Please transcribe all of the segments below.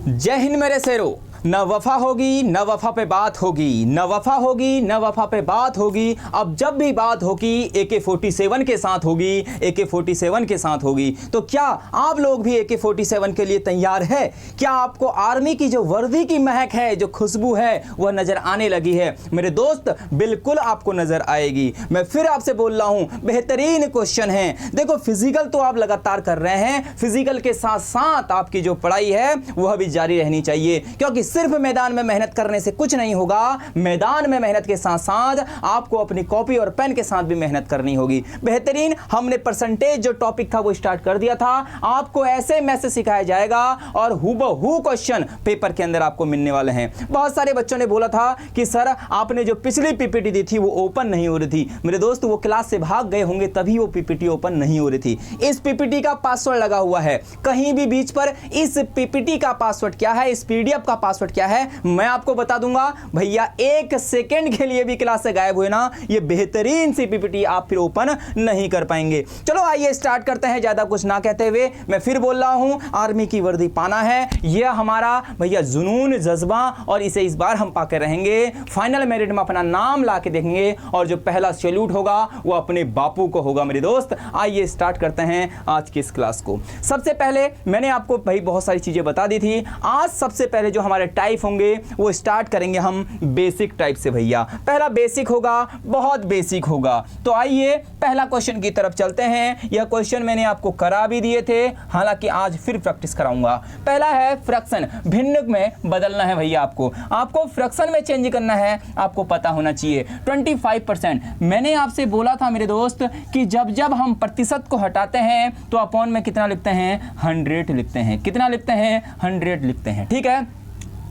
जय हिंद मेरे शेरों। न वफा होगी न वफा पे बात होगी, न वफा होगी न वफा पे बात होगी। अब जब भी बात होगी AK-47 के साथ होगी, AK-47 के साथ होगी। तो क्या आप लोग भी AK-47 के लिए तैयार है? क्या आपको आर्मी की जो वर्दी की महक है, जो खुशबू है, वह नजर आने लगी है? मेरे दोस्त, बिल्कुल आपको नजर आएगी। मैं फिर आपसे बोल रहा हूं, बेहतरीन क्वेश्चन है। देखो, फिजिकल तो आप लगातार कर रहे हैं, फिजिकल के साथ साथ आपकी जो पढ़ाई है वह भी जारी रहनी चाहिए, क्योंकि सिर्फ मैदान में मेहनत करने से कुछ नहीं होगा। मैदान में मेहनत के साथ साथ आपको अपनी कॉपी और पेन के साथ भी मेहनत करनी होगी। बेहतरीन, हमने परसेंटेज जो टॉपिक था वो स्टार्ट कर दिया था। आपको ऐसे मैसेज सिखाया जाएगा और हूबहू क्वेश्चन पेपर के अंदर आपको मिलने वाले हैं। बहुत सारे बच्चों ने बोला था कि सर आपने जो पिछली पीपीटी दी थी वो ओपन नहीं हो रही थी। मेरे दोस्त, वो क्लास से भाग गए होंगे तभी वो पीपीटी ओपन नहीं हो रही थी। इस पीपीटी का पासवर्ड लगा हुआ है कहीं भी बीच पर। इस पीपीटी का पासवर्ड क्या है, इस पीडीएफ का पासवर्ड क्या है, मैं आपको बता दूंगा। भैया, एक सेकंड के लिए भी क्लास से गायब हुए ना, ये बेहतरीन सी पीपीटी आप फिर ओपन नहीं कर पाएंगे। चलो आइए स्टार्ट करते हैं। ज्यादा कुछ ना कहते हुए मैं फिर बोल रहा हूं, आर्मी की वर्दी पाना है, यह हमारा भैया जुनून, जज्बा, और इसे इस बार हम पाकर रहेंगे। फाइनल मेरिट में अपना नाम ला के देखेंगे और जो पहला सैल्यूट होगा वो अपने बापू को होगा। मेरे दोस्त, आइए स्टार्ट करते हैं आज की इस क्लास को। सबसे पहले मैंने आपको भाई बहुत सारी चीजें बता दी थी। आज सबसे पहले जो हमारे टाइप होंगे वो स्टार्ट करेंगे हम बेसिक टाइप से। भैया, पहला बेसिक होगा, बहुत बेसिक होगा। तो आइए पहला क्वेश्चन की तरफ चलते हैं। यह क्वेश्चन मैंने आपको करा भी दिए थे, हालांकि आज फिर प्रैक्टिस कराऊंगा। पहला है फ्रैक्शन, भिन्न में बदलना है भैया। आपको फ्रैक्शन में चेंज करना है, आपको पता होना चाहिए। 25%, मैंने आपसे बोला था मेरे दोस्त कि जब जब हम प्रतिशत को हटाते हैं तो अपॉन में कितना लिखते हैं, 100 लिखते हैं। कितना लिखते हैं, 100 लिखते हैं। ठीक है,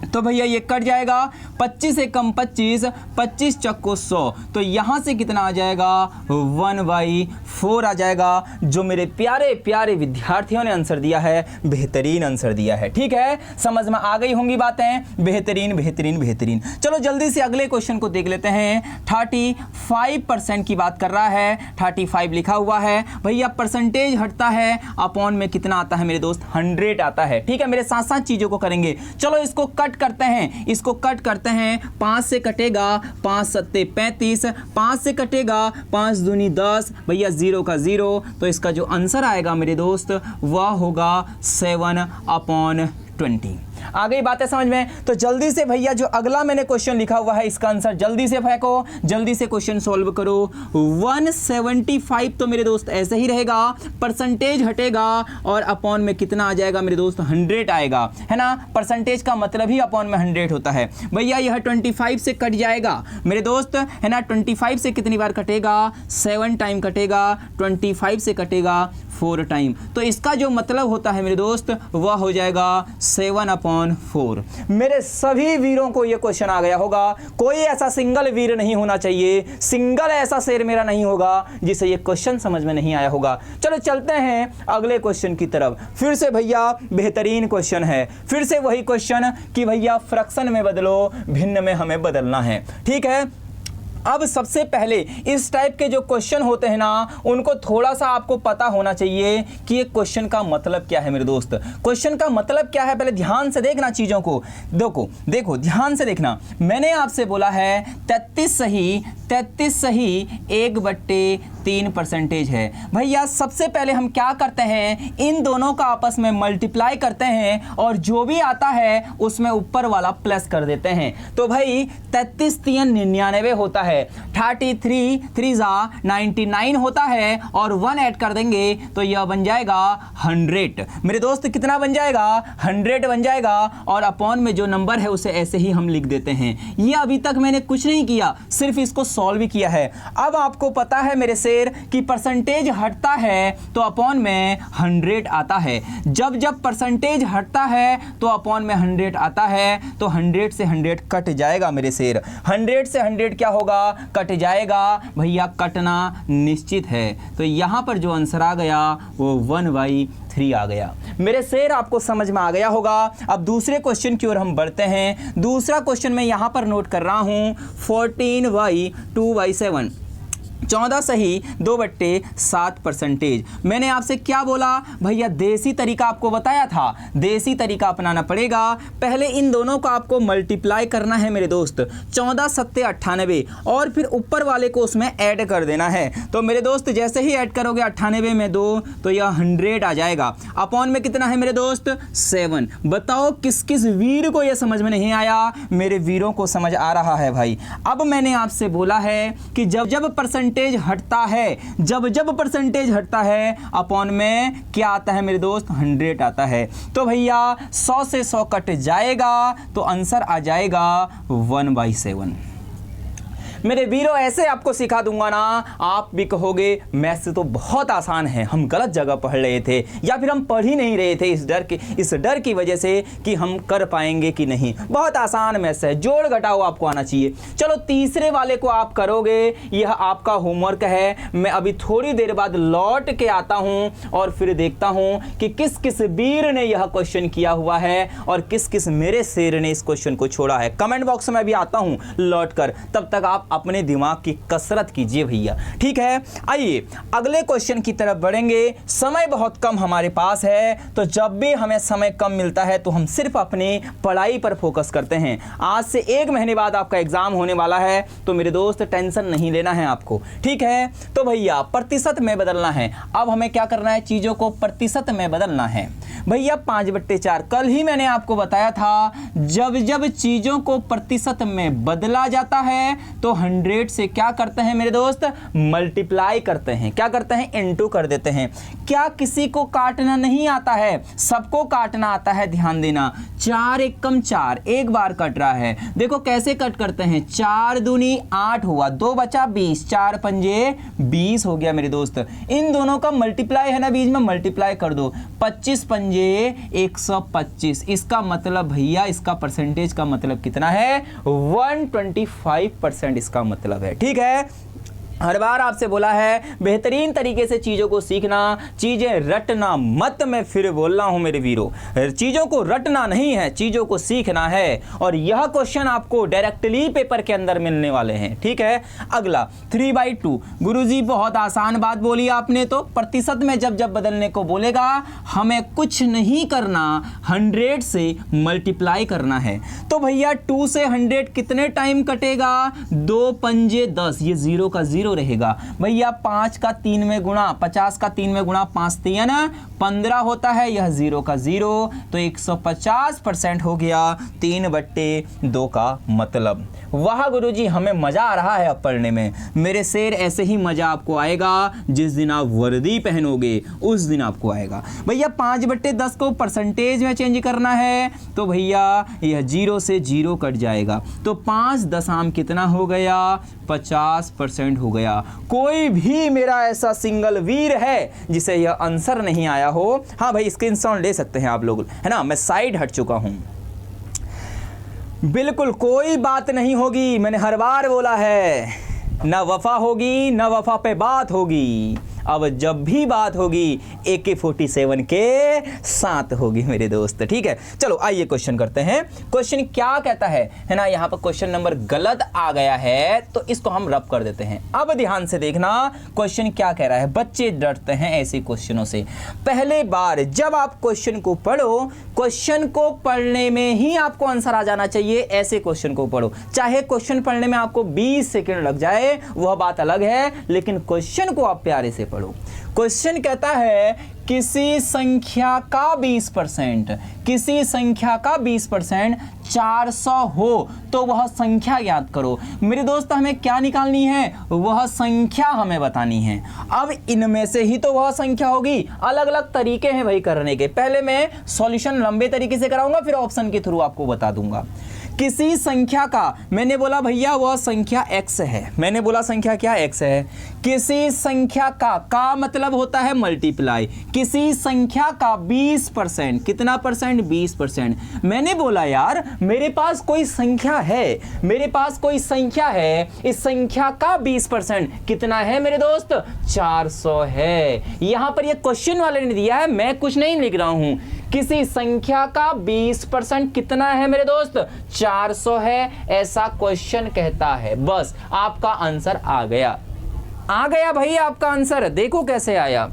तो भैया ये कट जाएगा, 25 से कम 25, 25 चक्को 100, तो यहां से कितना आ जाएगा, 1/4 आ जाएगा। जो मेरे प्यारे प्यारे विद्यार्थियों ने आंसर दिया है, बेहतरीन आंसर दिया है। ठीक है, समझ में आ गई होंगी बातें। बेहतरीन बेहतरीन बेहतरीन। चलो जल्दी से अगले क्वेश्चन को देख लेते हैं। 35% की बात कर रहा है, 35 लिखा हुआ है। भैया परसेंटेज हटता है, अपॉन में कितना आता है मेरे दोस्त, 100 आता है। ठीक है, मेरे साथ साथ चीजों को करेंगे। चलो इसको कट करते हैं, इसको कट करते हैं। 5 से कटेगा 5 सत्ते 35, 5 से कटेगा 5 दूनी 10, भैया 0 का 0, तो इसका जो आंसर आएगा मेरे दोस्त वह होगा 7/20। आ गई बातें समझ में? तो जल्दी से भैया जो अगला मैंने क्वेश्चन लिखा हुआ है इसका आंसर जल्दी से फेंको, जल्दी से क्वेश्चन सॉल्व करो। 175 तो मेरे दोस्त ऐसे ही रहेगा, परसेंटेज हटेगा और अपॉन में कितना आ जाएगा मेरे दोस्त, 100 आएगा, है ना। परसेंटेज का मतलब ही अपॉन में 100 होता है। भैया यह 25 से कट जाएगा मेरे दोस्त, है ना। 25 से कितनी बार कटेगा, 7 टाइम कटेगा। 25 से कटेगा 4 टाइम, तो इसका जो मतलब होता है मेरे दोस्त वह हो जाएगा 7/4। मेरे सभी वीरों को यह क्वेश्चन आ गया होगा। कोई ऐसा सिंगल वीर नहीं होना चाहिए, सिंगल ऐसा शेर मेरा नहीं होगा जिसे यह क्वेश्चन समझ में नहीं आया होगा। चलो चलते हैं अगले क्वेश्चन की तरफ। फिर से भैया बेहतरीन क्वेश्चन है, फिर से वही क्वेश्चन कि भैया फ्रैक्शन में बदलो, भिन्न में हमें बदलना है। ठीक है, अब सबसे पहले इस टाइप के जो क्वेश्चन होते हैं ना, उनको थोड़ा सा आपको पता होना चाहिए कि ये क्वेश्चन का मतलब क्या है मेरे दोस्त। क्वेश्चन का मतलब क्या है, पहले ध्यान से देखना चीजों को। देखो ध्यान से देखना। मैंने आपसे बोला है 33 सही 1/3 परसेंटेज है। भैया सबसे पहले हम क्या करते हैं, इन दोनों का आपस में मल्टीप्लाई करते हैं और जो भी आता है उसमें ऊपर वाला प्लस कर देते हैं। तो भाई 33 3 99 होता है, 33 3 99 होता है और 1 ऐड कर देंगे तो यह बन जाएगा 100। मेरे दोस्त कितना बन जाएगा, 100 बन जाएगा। और अपॉन में जो नंबर है उसे ऐसे ही हम लिख देते हैं। ये अभी तक मैंने कुछ नहीं किया, सिर्फ इसको सॉल्व किया है। अब आपको पता है मेरे शेर कि परसेंटेज हटता है तो अपॉन में 100 आता है। जब जब परसेंटेज हटता है तो अपॉन में 100 आता है, तो 100 से 100 कट जाएगा मेरे शेर। 100 से 100 क्या होगा, कट जाएगा। भैया कटना निश्चित है, तो यहां पर जो आंसर आ गया वो 1/3 आ गया। मेरे शेर आपको समझ में आ गया होगा। अब दूसरे क्वेश्चन की ओर हम बढ़ते हैं। दूसरा क्वेश्चन मैं यहां पर नोट कर रहा हूं, 14/2/7। 14 सही 2/7%। मैंने आपसे क्या बोला भैया, देसी तरीका आपको बताया था, देसी तरीका अपनाना पड़ेगा। पहले इन दोनों को आपको मल्टीप्लाई करना है मेरे दोस्त, 14 सत्ते 98 और फिर ऊपर वाले को उसमें ऐड कर देना है। तो मेरे दोस्त जैसे ही ऐड करोगे 98 में 2 तो यह 100 आ जाएगा। अपॉन में कितना है मेरे दोस्त 7। बताओ किस किस वीर को यह समझ में नहीं आया? मेरे वीरों को समझ आ रहा है भाई। अब मैंने आपसे बोला है कि जब जब परसेंटेज हटता है, जब जब परसेंटेज हटता है अपॉन में क्या आता है मेरे दोस्त 100 आता है। तो भैया 100 से 100 कट जाएगा तो आंसर आ जाएगा 1/7। मेरे वीरों ऐसे आपको सिखा दूंगा ना, आप भी कहोगे मैथ्स तो बहुत आसान है, हम गलत जगह पढ़ रहे थे या फिर हम पढ़ ही नहीं रहे थे इस डर की वजह से कि हम कर पाएंगे कि नहीं। बहुत आसान मैथ्स है, जोड़ घटाओ आपको आना चाहिए। चलो तीसरे वाले को आप करोगे, यह आपका होमवर्क है। मैं अभी थोड़ी देर बाद लौट के आता हूं और फिर देखता हूं कि किस किस वीर ने यह क्वेश्चन किया हुआ है और किस किस मेरे शेर ने इस क्वेश्चन को छोड़ा है। कमेंट बॉक्स में भी आता हूं लौट कर, तब तक आप अपने दिमाग की कसरत कीजिए भैया, ठीक है। आइए अगले क्वेश्चन की तरफ बढ़ेंगे। समय बहुत कम हमारे पास है, तो जब भी हमें समय कम मिलता है तो हम सिर्फ अपनी पढ़ाई पर फोकस करते हैं। आज से 1 महीने बाद आपका एग्जाम होने वाला है, तो मेरे दोस्त टेंशन नहीं लेना है आपको, ठीक है। तो भैया प्रतिशत में बदलना है। अब हमें क्या करना है, चीजों को प्रतिशत में बदलना है भैया। 5/4 कल ही मैंने आपको बताया था, जब जब चीजों को प्रतिशत में बदला जाता है तो 100 से क्या करते हैं मेरे दोस्त, मल्टीप्लाई करते हैं। क्या करते हैं, इनटू कर देते हैं। क्या किसी को काटना नहीं आता है? सबको काटना आता है, ध्यान देना। 4 एकम 4 एक बार कट रहा है। देखो कैसे कट करते हैं, 4 दूनी 8 हुआ, 2 बचा 20, 4 पंजे 20 हो गया मेरे दोस्त। इन दोनों का मल्टीप्लाई है ना, बीच में मल्टीप्लाई कर दो, 25 पंजे 125। इसका मतलब भैया, इसका परसेंटेज का मतलब कितना है, 125% इसका मतलब है, ठीक है। हर बार आपसे बोला है बेहतरीन तरीके से चीज़ों को सीखना, चीज़ें रटना मत। मैं फिर बोल रहा हूँ मेरे वीरों, चीज़ों को रटना नहीं है, चीज़ों को सीखना है। और यह क्वेश्चन आपको डायरेक्टली पेपर के अंदर मिलने वाले हैं, ठीक है। अगला 3/2। गुरुजी बहुत आसान बात बोली आपने, तो प्रतिशत में जब जब बदलने को बोलेगा हमें कुछ नहीं करना, 100 से मल्टीप्लाई करना है। तो भैया 2 से 100 कितने टाइम कटेगा, 2 पंजे 10, ये 0 का 0 रहेगा भैया। 5 का 3 में गुणा, 50 का 3 में गुणा, 5 3 15 होता है, यह 0 का 0, तो 150% हो गया 3/2 का मतलब। वाह गुरुजी, हमें मजा आ रहा है अब पढ़ने में। मेरे शेर ऐसे ही मजा आपको आएगा जिस दिन आप वर्दी पहनोगे, उस दिन आपको आएगा भैया। 5/10 को परसेंटेज में चेंज करना है, तो भैया यह 0 से 0 कट जाएगा, तो 5 दशम कितना हो गया, 50% हो गया। कोई भी मेरा ऐसा सिंगल वीर है जिसे यह आंसर नहीं आया हो, हाँ भाई स्क्रीनशॉट ले सकते हैं आप लोग, है ना। मैं साइड हट चुका हूं, बिल्कुल कोई बात नहीं होगी। मैंने हर बार बोला है, ना वफा होगी ना वफा पे बात होगी। अब जब भी बात होगी AK-47 के साथ होगी मेरे दोस्त, ठीक है। चलो आइए क्वेश्चन करते हैं। क्वेश्चन क्या कहता है ना, यहाँ पर क्वेश्चन नंबर गलत आ गया है तो इसको हम रब कर देते हैं। अब ध्यान से देखना क्वेश्चन क्या कह रहा है। बच्चे डरते हैं ऐसे क्वेश्चनों से। पहले बार जब आप क्वेश्चन को पढ़ो, क्वेश्चन को पढ़ने में ही आपको आंसर आ जाना चाहिए। ऐसे क्वेश्चन को पढ़ो, चाहे क्वेश्चन पढ़ने में आपको 20 सेकंड लग जाए, वह बात अलग है, लेकिन क्वेश्चन को आप प्यारे से पढ़ो। क्वेश्चन कहता है किसी संख्या का 20%, किसी संख्या का 20% 400 हो तो वह संख्या ज्ञात करो। मेरे दोस्त हमें क्या निकालनी है, वह संख्या हमें बतानी है। अब इनमें से ही तो वह संख्या होगी। अलग अलग तरीके हैं भाई करने के। पहले मैं सॉल्यूशन लंबे तरीके से कराऊंगा, फिर ऑप्शन के थ्रू आपको बता दूंगा। किसी संख्या का, मैंने बोला भैया वह संख्या x है, मैंने बोला संख्या क्या x है। किसी संख्या का मतलब होता है मल्टीप्लाई। किसी संख्या का 20%, कितना परसेंट, 20%। मैंने बोला यार मेरे पास कोई संख्या है, मेरे पास कोई संख्या है, इस संख्या का 20% कितना है मेरे दोस्त, 400 है। यहां पर ये क्वेश्चन वाले ने दिया है, मैं कुछ नहीं लिख रहा हूं। किसी संख्या का 20% कितना है मेरे दोस्त, 400 है, ऐसा क्वेश्चन कहता है। बस आपका आंसर आ गया। आ गया भैया आपका आंसर, देखो कैसे आया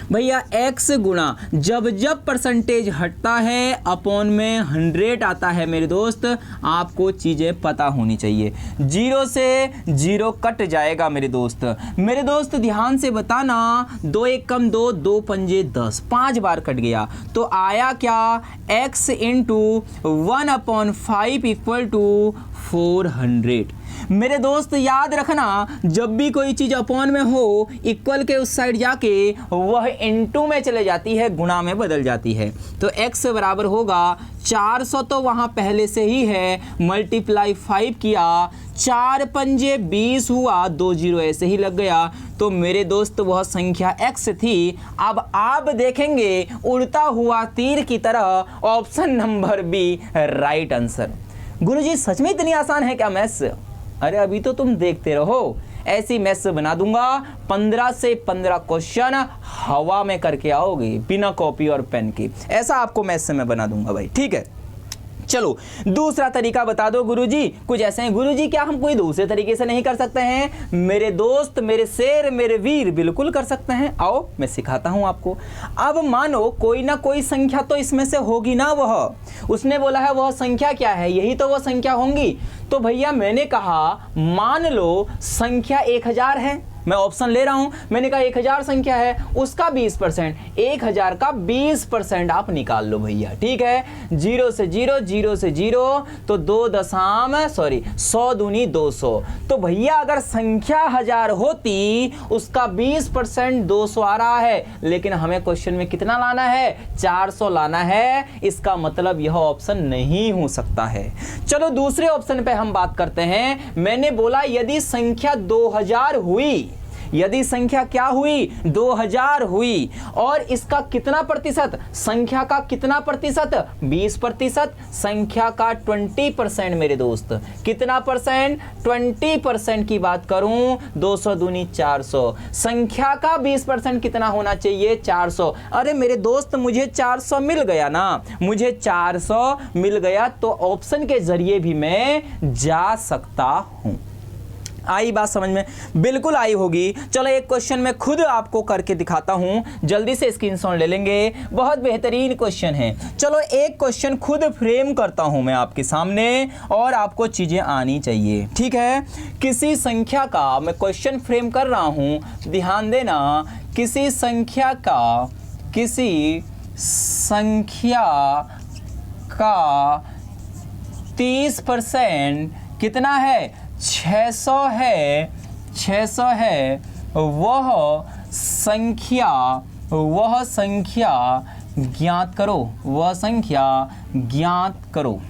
भैया। x गुणा जब जब परसेंटेज हटता है अपॉन में 100 आता है मेरे दोस्त, आपको चीज़ें पता होनी चाहिए। 0 से 0 कट जाएगा मेरे दोस्त। मेरे दोस्त ध्यान से बताना, 2 1 कम 2, 2 पंजे 10, 5 बार कट गया तो आया क्या, x इंटू 1/5 इक्वल टू 400। मेरे दोस्त याद रखना, जब भी कोई चीज़ अपॉन में हो इक्वल के उस साइड जाके वह इनटू में चले जाती है, गुणा में बदल जाती है। तो x बराबर होगा 400, तो वहाँ पहले से ही है, मल्टीप्लाई 5 किया, 4 पंजे 20 हुआ, 2 0 ऐसे ही लग गया। तो मेरे दोस्त वह संख्या x थी। अब आप देखेंगे उड़ता हुआ तीर की तरह option number B right answer. गुरुजी सच में इतनी आसान है क्या मैथ्स? अरे अभी तो तुम देखते रहो, ऐसी मैथ्स बना दूंगा, 15 से 15 क्वेश्चन हवा में करके आओगे बिना कॉपी और पेन के। ऐसा आपको मैथ्स में बना दूंगा भाई, ठीक है। चलो दूसरा तरीका बता दो गुरुजी। कुछ ऐसे हैं गुरुजी, क्या हम कोई दूसरे तरीके से नहीं कर सकते हैं? मेरे दोस्त, मेरे शेर, मेरे वीर, बिल्कुल कर सकते हैं। आओ मैं सिखाता हूं आपको। अब मानो कोई ना कोई संख्या तो इसमें से होगी ना, वह उसने बोला है वह संख्या क्या है, यही तो वह संख्या होंगी। तो भैया मैंने कहा मान लो संख्या 1000 है, मैं ऑप्शन ले रहा हूं, मैंने कहा 1000 संख्या है, उसका 20%, 1000 का 20% आप निकाल लो भैया, ठीक है। 0 से 0, 0 से 0 तो 100 दूनी 200। तो भैया अगर संख्या 1000 होती, उसका 20% 200 आ रहा है, लेकिन हमें क्वेश्चन में कितना लाना है, 400 लाना है। इसका मतलब यह ऑप्शन नहीं हो सकता है। चलो दूसरे ऑप्शन पे हम बात करते हैं। मैंने बोला यदि संख्या 2000 हुई, यदि संख्या क्या हुई, 2000 हुई, और इसका कितना प्रतिशत, संख्या का कितना प्रतिशत, 20%, संख्या का 20% मेरे दोस्त, कितना परसेंट, 20% की बात करूं, 200 दूनी 400, संख्या का 20% कितना होना चाहिए, 400। अरे मेरे दोस्त मुझे 400 मिल गया ना, मुझे 400 मिल गया, तो ऑप्शन के जरिए भी मैं जा सकता हूं। आई बात समझ में? बिल्कुल आई होगी। चलो एक क्वेश्चन मैं खुद आपको करके दिखाता हूं, जल्दी से स्क्रीनशॉट ले लेंगे, बहुत बेहतरीन क्वेश्चन है। चलो एक क्वेश्चन खुद फ्रेम करता हूं मैं आपके सामने, और आपको चीजें आनी चाहिए, ठीक है। किसी संख्या का मैं क्वेश्चन फ्रेम कर रहा हूं, ध्यान देना। किसी संख्या का 30% कितना है, 600 है, 600 है। वह संख्या ज्ञात करो, वह संख्या ज्ञात करो।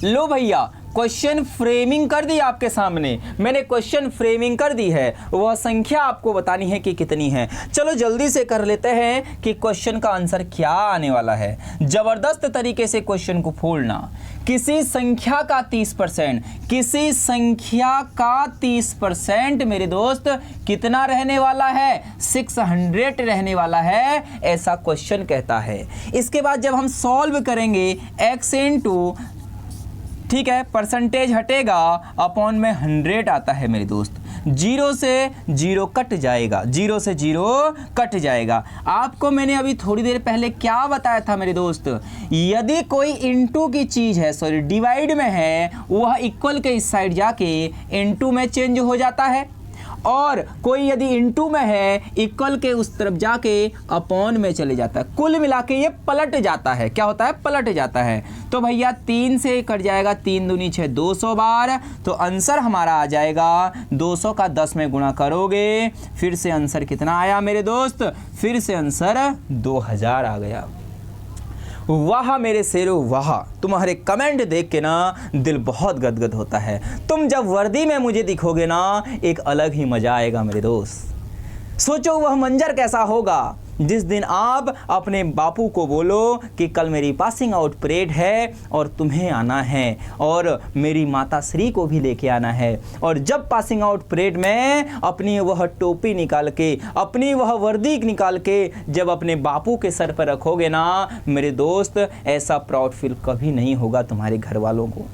लो भैया क्वेश्चन फ्रेमिंग कर दी आपके सामने, मैंने क्वेश्चन फ्रेमिंग कर दी है, वह संख्या आपको बतानी है कि कितनी है। चलो जल्दी से कर लेते हैं कि क्वेश्चन का आंसर क्या आने वाला है। जबरदस्त तरीके से क्वेश्चन को फोड़ना। किसी संख्या का 30%, किसी संख्या का 30% मेरे दोस्त कितना रहने वाला है, 600 रहने वाला है, ऐसा क्वेश्चन कहता है। इसके बाद जब हम सॉल्व करेंगे, x इंटू, ठीक है, परसेंटेज हटेगा, अपॉन में 100 आता है मेरे दोस्त। 0 से 0 कट जाएगा, 0 से 0 कट जाएगा। आपको मैंने अभी थोड़ी देर पहले क्या बताया था मेरे दोस्त, यदि कोई इनटू की चीज़ है, सॉरी डिवाइड में है, वह इक्वल के इस साइड जाके इनटू में चेंज हो जाता है, और कोई यदि इनटू में है, इक्वल के उस तरफ जाके अपॉन में चले जाता है। कुल मिला के ये पलट जाता है, क्या होता है, पलट जाता है। तो भैया 3 से कट जाएगा, 3 दूनी 6, 200 बार, तो आंसर हमारा आ जाएगा 200 का 10 में गुणा करोगे, फिर से आंसर कितना आया मेरे दोस्त, फिर से आंसर 2000 आ गया। वाह मेरे शेरों वाह, तुम्हारे कमेंट देख के ना दिल बहुत गदगद होता है। तुम जब वर्दी में मुझे दिखोगे ना, एक अलग ही मजा आएगा मेरे दोस्त। सोचो वह मंजर कैसा होगा जिस दिन आप अपने बापू को बोलो कि कल मेरी पासिंग आउट परेड है और तुम्हें आना है, और मेरी माता श्री को भी लेके आना है। और जब पासिंग आउट परेड में अपनी वह टोपी निकाल के, अपनी वह वर्दी निकाल के जब अपने बापू के सर पर रखोगे ना मेरे दोस्त, ऐसा प्राउड फील कभी नहीं होगा तुम्हारे घर वालों को।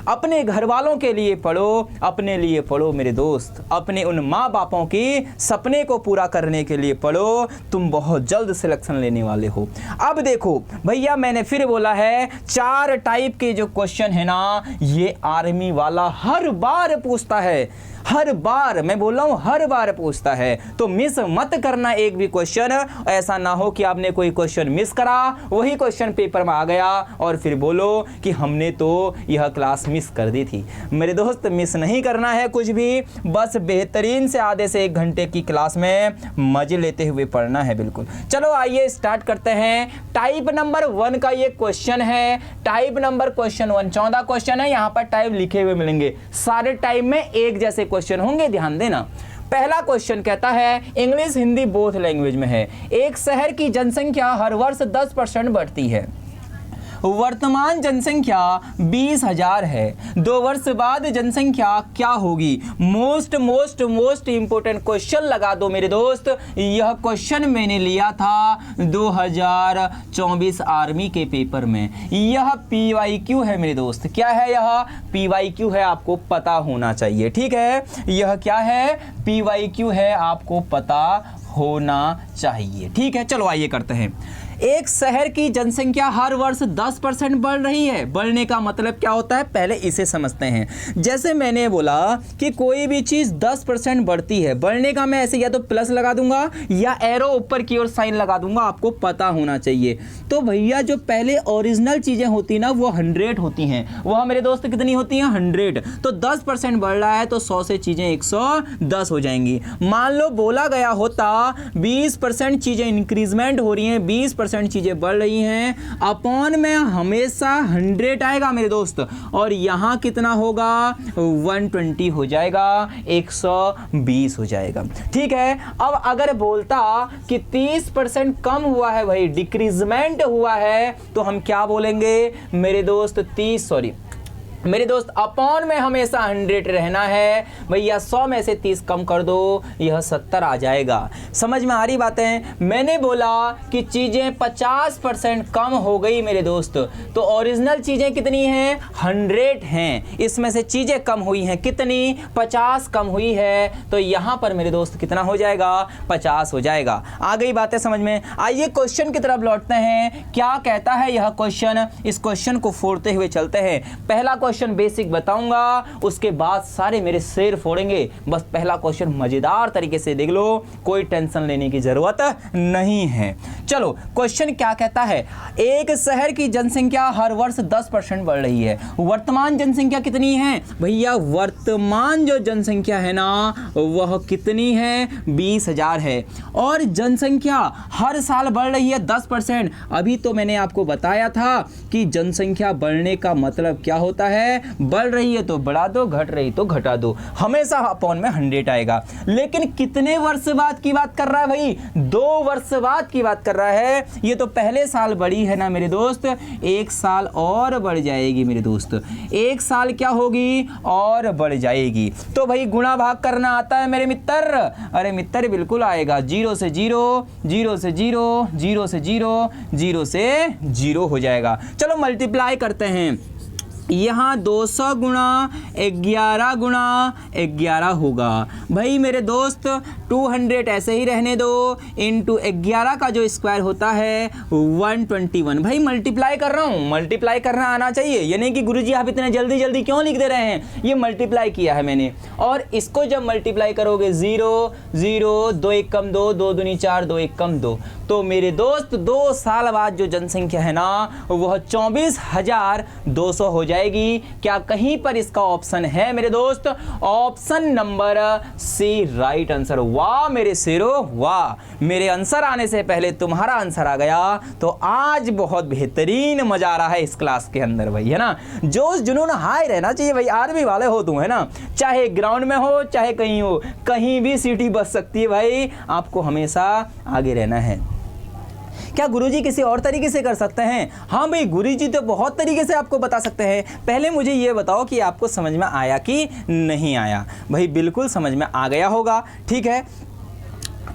अपने घर वालों के लिए पढ़ो, अपने लिए पढ़ो मेरे दोस्त, अपने उन माँ बापों की सपने को पूरा करने के लिए पढ़ो, तुम बहुत जल्द सिलेक्शन लेने वाले हो। अब देखो भैया, मैंने फिर बोला है 4 टाइप के जो क्वेश्चन है ना, ये आर्मी वाला हर बार पूछता है, हर बार, मैं बोल रहा हूं हर बार पूछता है। तो मिस मत करना एक भी क्वेश्चन, ऐसा ना हो कि आपने कोई क्वेश्चन मिस करा, वही क्वेश्चन पेपर में आ गया और फिर बोलो कि हमने तो यह क्लास मिस कर दी थी। मेरे दोस्त, मिस नहीं करना है कुछ भी, बस बेहतरीन से आधे से 1 घंटे की क्लास में मजे लेते हुए पढ़ना है। बिल्कुल, चलो आइए स्टार्ट करते हैं। टाइप नंबर 1 का ये क्वेश्चन है, टाइप नंबर क्वेश्चन 1, 14 क्वेश्चन है, यहाँ पर टाइप लिखे हुए मिलेंगे, सारे टाइप में एक जैसे क्वेश्चन होंगे, ध्यान देना। पहला क्वेश्चन कहता है, इंग्लिश हिंदी बोथ लैंग्वेज में है, एक शहर की जनसंख्या हर वर्ष 10% बढ़ती है, वर्तमान जनसंख्या 20,000 है, 2 वर्ष बाद जनसंख्या क्या होगी? मोस्ट इंपोर्टेंट क्वेश्चन लगा दो मेरे दोस्त। यह क्वेश्चन मैंने लिया था 2024 आर्मी के पेपर में। यह PYQ है मेरे दोस्त। क्या है यह? PYQ है, आपको पता होना चाहिए, ठीक है। यह क्या है? PYQ है, आपको पता होना चाहिए, ठीक है। चलो आइए करते हैं। एक शहर की जनसंख्या हर वर्ष 10% बढ़ रही है। बढ़ने का मतलब क्या होता है, पहले इसे समझते हैं। जैसे मैंने बोला कि कोई भी चीज़ 10% बढ़ती है, बढ़ने का मैं ऐसे या तो प्लस लगा दूंगा या एरो ऊपर की ओर साइन लगा दूंगा, आपको पता होना चाहिए। तो भैया जो पहले ओरिजिनल चीज़ें होती ना वो 100 होती हैं, वह मेरे दोस्त कितनी होती हैं? 100। तो 10% बढ़ रहा है तो 100 से चीज़ें 110 हो जाएंगी। मान लो बोला गया होता 20% चीज़ें इंक्रीजमेंट हो रही हैं, 20% चीजें बढ़ रही हैं, अपॉन में हमेशा 100 आएगा मेरे दोस्त, और यहां कितना होगा? 120 हो जाएगा, 120 हो जाएगा, ठीक है। अब अगर बोलता कि 30% कम हुआ है भाई, डिक्रीजमेंट हुआ है, तो हम क्या बोलेंगे मेरे दोस्त? मेरे दोस्त, अपॉन में हमेशा 100 रहना है भैया। 100 में से 30 कम कर दो, यह 70 आ जाएगा। समझ में आ रही बातें? मैंने बोला कि चीज़ें 50% कम हो गई मेरे दोस्त, तो ओरिजिनल चीज़ें कितनी हैं? 100 हैं। इसमें से चीज़ें कम हुई हैं कितनी? 50 कम हुई है, तो यहाँ पर मेरे दोस्त कितना हो जाएगा? 50 हो जाएगा। आ गई बातें समझ में? आइए क्वेश्चन की तरफ लौटते हैं। क्या कहता है यह क्वेश्चन? इस क्वेश्चन को फोड़ते हुए चलते हैं। पहला क्वेश्चन बेसिक बताऊंगा, उसके बाद सारे मेरे शेर फोड़ेंगे। बस पहला क्वेश्चन मजेदार तरीके से देख लो, कोई टेंशन लेने की जरूरत नहीं है। चलो क्वेश्चन क्या कहता है? एक शहर की जनसंख्या हर वर्ष 10% बढ़ रही है, वर्तमान जनसंख्या कितनी है? भैया वर्तमान जो जनसंख्या है ना वह कितनी है? 20,000 है, और जनसंख्या हर साल बढ़ रही है 10%। अभी तो मैंने आपको बताया था कि जनसंख्या बढ़ने का मतलब क्या होता है? बढ़ रही है तो बढ़ा दो, घट रही तो घटा दो, हमेशा अपॉन में 100 आएगा। लेकिन कितने वर्ष बाद की बात कर रहा है भाई? 2 वर्ष बाद की बात कर रहा है। ये तो पहले साल बढ़ी है ना मेरे दोस्त, 1 साल और बढ़ जाएगी मेरे दोस्त, 1 साल क्या होगी? और बढ़ जाएगी। तो भाई गुणा भाग करना आता है मेरे मित्र? अरे मित्र बिल्कुल आएगा। 0 से 0, 0 से 0, 0 से 0, 0 से 0 हो जाएगा। चलो मल्टीप्लाई करते हैं। यहाँ 200 गुणा 11 गुणा 11 होगा। भाई मेरे दोस्त 200 ऐसे ही रहने दो, इंटू 11 का जो स्क्वायर होता है 121। भाई मल्टीप्लाई कर रहा हूँ, मल्टीप्लाई करना आना चाहिए। ये नहीं कि गुरुजी आप इतने जल्दी जल्दी क्यों लिख दे रहे हैं, ये मल्टीप्लाई किया है मैंने। और इसको जब मल्टीप्लाई करोगे 0 0 2 1 कम 2, 2 दूनी 4, 2 1 कम 2, तो मेरे दोस्त 2 साल बाद जो जनसंख्या है ना वह 24,200 हो जाएगी। क्या कहीं पर इसका ऑप्शन है मेरे दोस्त? Option number C right answer. वाह मेरे शेरो वाह, मेरे आंसर आने से पहले तुम्हारा आंसर आ गया, तो आज बहुत बेहतरीन मजा आ रहा है इस क्लास के अंदर भाई, है ना। जोश जुनून हाई रहना चाहिए भाई, आर्मी वाले हो तुम, है ना। चाहे ग्राउंड में हो चाहे कहीं हो, कहीं भी सीटी बच सकती है भाई, आपको हमेशा आगे रहना है। क्या गुरुजी किसी और तरीके से कर सकते हैं? हाँ भाई गुरुजी तो बहुत तरीके से आपको बता सकते हैं। पहले मुझे ये बताओ कि आपको समझ में आया कि नहीं आया। भाई बिल्कुल समझ में आ गया होगा, ठीक है।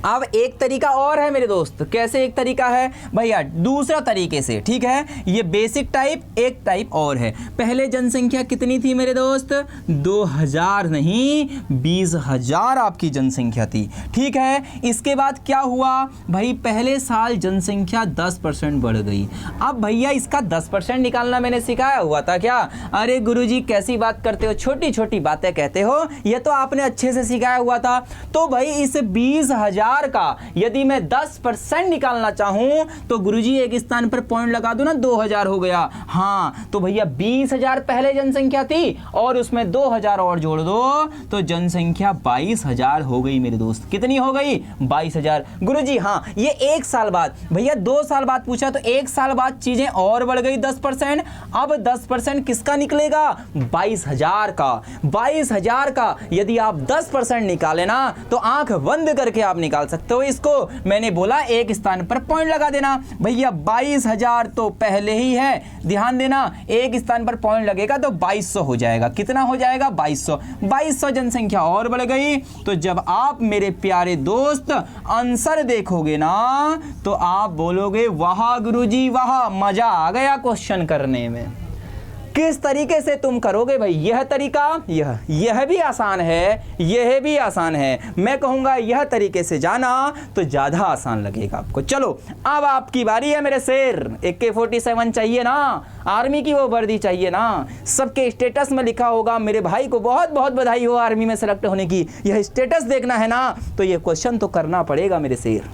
अब एक तरीका और है मेरे दोस्त। कैसे एक तरीका है भैया? दूसरा तरीके से, ठीक है। ये बेसिक टाइप, एक टाइप और है। पहले जनसंख्या कितनी थी मेरे दोस्त? 2000 नहीं 20,000 आपकी जनसंख्या थी, ठीक है। इसके बाद क्या हुआ भाई? पहले साल जनसंख्या 10% बढ़ गई। अब भैया इसका 10% निकालना मैंने सिखाया हुआ था क्या? अरे गुरुजी कैसी बात करते हो, छोटी छोटी बातें कहते हो, ये तो आपने अच्छे से सिखाया हुआ था। तो भाई इस 20,000 का यदि मैं 10% निकालना चाहूं तो गुरुजी एक स्थान पर पॉइंट लगा दो ना, 2000 हो गया। हाँ तो भैया 20,000 पहले जनसंख्या थी और उसमें 2000 और जोड़ दो तो जनसंख्या 22,000 हो गई मेरे दोस्त। कितनी हो गई? 22,000। गुरुजी हाँ ये एक साल बाद। भैया 2 साल बाद पूछा तो एक साल बाद चीजें और बढ़ गई 10%। अब 10% किसका निकलेगा? 22,000 का। 22,000 का यदि आप 10% निकाले ना तो आंख बंद करके आप निकाल सकते हो इसको। मैंने बोला एक स्थान पर पॉइंट लगा देना। भैया 22,000 तो पहले ही है, ध्यान देना। एक स्थान पर पॉइंट लगेगा तो 2200 हो जाएगा। कितना हो जाएगा? 2200 जनसंख्या और बढ़ गई। तो जब आप मेरे प्यारे दोस्त आंसर देखोगे ना तो आप बोलोगे वाह गुरुजी वाह, मजा आ गया क्वेश्चन करने में। किस तरीके से तुम करोगे भाई? यह तरीका, यह भी आसान है, यह भी आसान है। मैं कहूंगा यह तरीके से जाना तो ज्यादा आसान लगेगा आपको। चलो अब आपकी बारी है मेरे शेर। AK-47 चाहिए ना, आर्मी की वो वर्दी चाहिए ना। सबके स्टेटस में लिखा होगा मेरे भाई को बहुत बहुत बधाई हो आर्मी में सेलेक्ट होने की। यह स्टेटस देखना है ना तो यह क्वेश्चन तो करना पड़ेगा मेरे शेर।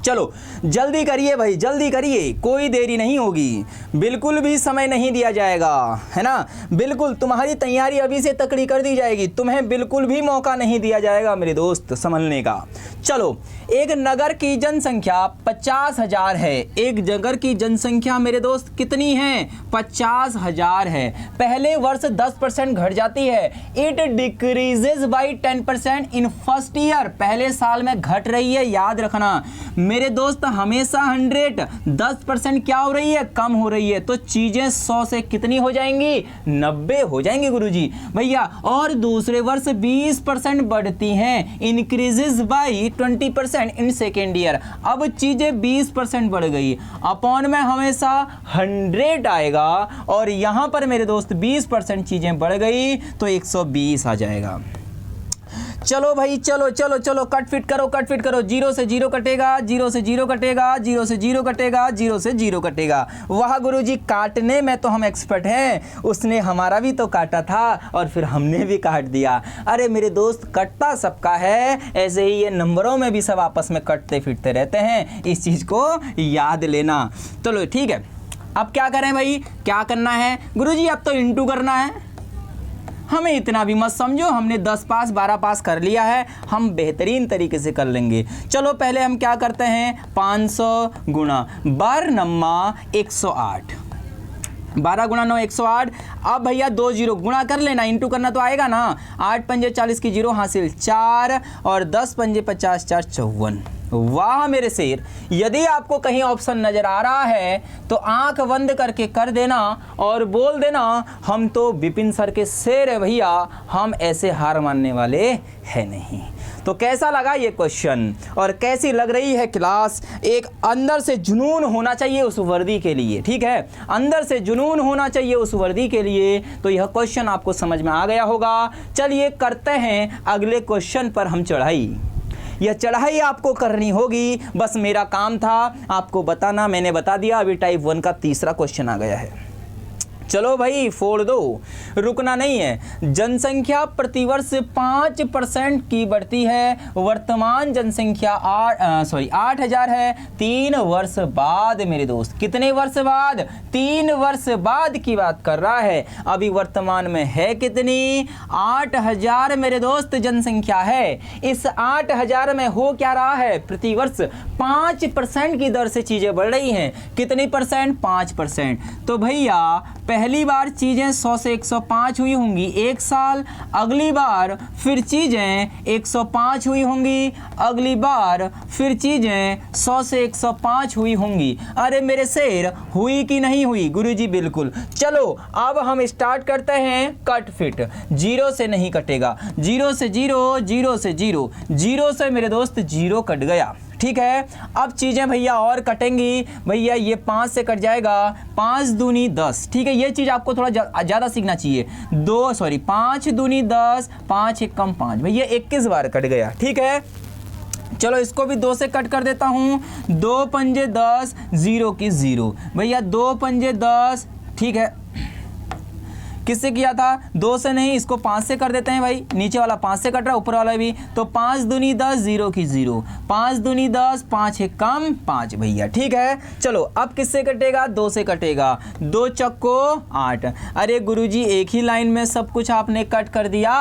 चलो जल्दी करिए भाई, जल्दी करिए, कोई देरी नहीं होगी, बिल्कुल भी समय नहीं दिया जाएगा, है ना। बिल्कुल तुम्हारी तैयारी अभी से तकड़ी कर दी जाएगी, तुम्हें बिल्कुल भी मौका नहीं दिया जाएगा मेरे दोस्त संभलने का। चलो एक नगर की जनसंख्या 50,000 है। एक नगर की जनसंख्या मेरे दोस्त कितनी है? 50,000 है। पहले वर्ष 10% घट जाती है। It decreases by 10% in first year. पहले साल में घट रही है, याद रखना मेरे दोस्त। हमेशा 100 10% क्या हो रही है? कम हो रही है। तो चीजें 100 से कितनी हो जाएंगी? 90 हो जाएंगी गुरुजी भैया। और दूसरे वर्ष 20% बढ़ती हैं, increases by 20% in second year. अब चीजें 20% बढ़ गई, अपॉन में हमेशा 100 आएगा और यहां पर मेरे दोस्त 20% चीजें बढ़ गई तो 120 आ जाएगा। चलो भाई चलो चलो चलो कट फिट करो, कट फिट करो। 0 से 0 कटेगा, 0 से 0 कटेगा, 0 से 0 कटेगा, 0 से 0 कटेगा। वाह गुरुजी, काटने में तो हम एक्सपर्ट हैं। उसने हमारा भी तो काटा था और फिर हमने भी काट दिया। अरे मेरे दोस्त कटता सबका है, ऐसे ही ये नंबरों में भी सब आपस में कटते फिरते रहते हैं। इस चीज़ को याद लेना। चलो ठीक है, अब क्या करें भाई? क्या करना है गुरुजी? अब तो इंटू करना है। हमें इतना भी मत समझो, हमने 10 पास 12 पास कर लिया है, हम बेहतरीन तरीके से कर लेंगे। चलो पहले हम क्या करते हैं? 500 गुणा 12 नम्मा 108, 12 गुणा 9 108। अब भैया 2 0 गुणा कर लेना, इंटू करना तो आएगा ना। 8 पंजे 40 की 0 हासिल 4 और 10 पंजे 50 4 54। वाह मेरे शेर, यदि आपको कहीं ऑप्शन नजर आ रहा है तो आंख बंद करके कर देना और बोल देना हम तो विपिन सर के शेर है भैया, हम ऐसे हार मानने वाले हैं नहीं। तो कैसा लगा ये क्वेश्चन और कैसी लग रही है क्लास? एक अंदर से जुनून होना चाहिए उस वर्दी के लिए, ठीक है, अंदर से जुनून होना चाहिए उस वर्दी के लिए। तो यह क्वेश्चन आपको समझ में आ गया होगा। चलिए करते हैं अगले क्वेश्चन पर हम चढ़ाई। यह चढ़ाई आपको करनी होगी, बस मेरा काम था आपको बताना, मैंने बता दिया। अभी टाइप 1 का तीसरा क्वेश्चन आ गया है। चलो भाई फोड़ दो, रुकना नहीं है। जनसंख्या प्रतिवर्ष 5% की बढ़ती है। वर्तमान जनसंख्या 8,000 है। 3 वर्ष बाद मेरे दोस्त, कितने वर्ष बाद? 3 वर्ष बाद की बात कर रहा है। अभी वर्तमान में है कितनी? 8,000 मेरे दोस्त जनसंख्या है। इस 8,000 में हो क्या रहा है? प्रतिवर्ष 5% की दर से चीजें बढ़ रही हैं। कितनी परसेंट? 5%। तो भैया पहली बार चीज़ें 100 से 105 हुई होंगी एक साल, अगली बार फिर चीज़ें 105 हुई होंगी, अगली बार फिर चीज़ें 100 से 105 हुई होंगी। अरे मेरे शेर, हुई कि नहीं हुई? गुरुजी बिल्कुल। चलो अब हम स्टार्ट करते हैं कट फिट। जीरो से नहीं कटेगा, जीरो से जीरो, जीरो से जीरो, जीरो से मेरे दोस्त जीरो कट गया, ठीक है। अब चीज़ें भैया और कटेंगी भैया, ये 5 से कट जाएगा, 5 दूनी 10, ठीक है। ये चीज़ आपको थोड़ा ज़्यादा सीखना चाहिए। 5 दूनी 10, 5 एक कम 5, भैया 21 बार कट गया, ठीक है। चलो इसको भी 2 से कट कर देता हूँ। 2 पंजे 10, 0 की 0, भैया 2 पंजे 10, ठीक है। किससे किया था? 2 से नहीं, इसको 5 से कर देते हैं भाई। नीचे वाला 5 से कट रहा है, ऊपर वाला भी। तो 5 दूनी 10, 0 की 0, 5 दूनी 10, 5 एक कम 5 भैया, ठीक है। चलो अब किससे कटेगा? 2 से कटेगा। 2 चक्को 8। अरे गुरुजी एक ही लाइन में सब कुछ आपने कट कर दिया,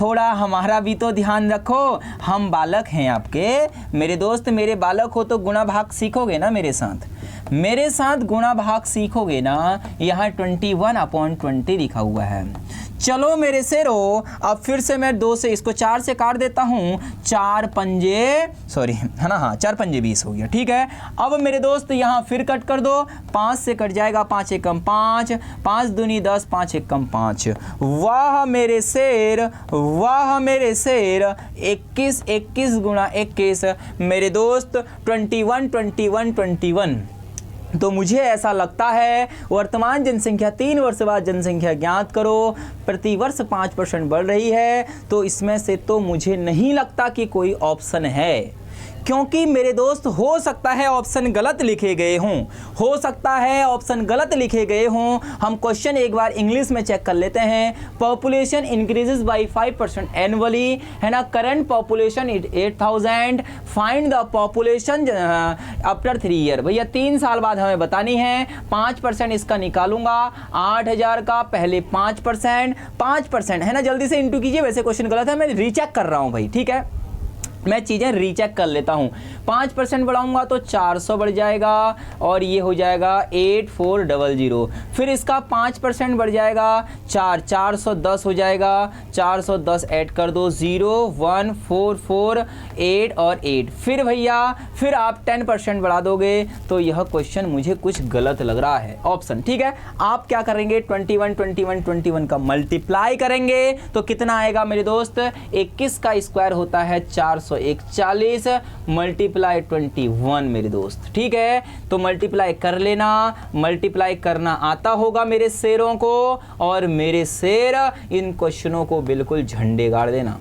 थोड़ा हमारा भी तो ध्यान रखो। हम बालक हैं आपके मेरे दोस्त, मेरे बालक हो तो गुणा भाग सीखोगे ना मेरे साथ, मेरे साथ गुणा भाग सीखोगे ना। यहाँ 21/20 लिखा हुआ है। चलो मेरे शेरो, अब फिर से मैं 2 से, इसको 4 से काट देता हूँ। 4 पंजे, सॉरी है ना, हाँ 4 पंजे 20 हो गया, ठीक है। अब मेरे दोस्त यहाँ फिर कट कर दो। 5 से कट जाएगा, 5 एक कम 5, 5 दूनी 10, 5 एक कम 5। वाह मेरे शेर, वाह मेरे शेर। 21 21 गुणा 21 मेरे दोस्त 21 21 21। तो मुझे ऐसा लगता है वर्तमान जनसंख्या 3 वर्ष बाद जनसंख्या ज्ञात करो, प्रति वर्ष 5% बढ़ रही है। तो इसमें से तो मुझे नहीं लगता कि कोई ऑप्शन है, क्योंकि मेरे दोस्त हो सकता है ऑप्शन गलत लिखे गए हों, हो सकता है ऑप्शन गलत लिखे गए हों। हम क्वेश्चन एक बार इंग्लिश में चेक कर लेते हैं। पॉपुलेशन इंक्रीजेस बाय 5% एनुअली, है ना। Current population 8000, find the population after 3 year. भैया 3 साल बाद हमें बतानी है। 5% इसका निकालूंगा, 8000 का पहले 5% है ना। जल्दी से इंटू कीजिए, वैसे क्वेश्चन गलत है, मैं रीचेक कर रहा हूं भाई, ठीक है। मैं चीज़ें रीचेक कर लेता हूँ। 5% बढ़ाऊंगा तो 400 बढ़ जाएगा, और ये हो जाएगा 8400। फिर इसका 5% बढ़ जाएगा, 410 हो जाएगा। 410 ऐड कर दो, 0 1 4 4 8 और 8। फिर भैया फिर आप 10% बढ़ा दोगे, तो यह क्वेश्चन मुझे कुछ गलत लग रहा है ऑप्शन, ठीक है। आप क्या करेंगे? 21 21 21 का मल्टीप्लाई करेंगे तो कितना आएगा मेरे दोस्त? 21 का स्क्वायर होता है 441 मल्टीप्लाई 21 मेरे दोस्त, ठीक है। तो मल्टीप्लाई कर लेना, मल्टीप्लाई करना आता होगा मेरे शेरों को, और मेरे शेर इन क्वेश्चनों को बिल्कुल झंडे गाड़ देना।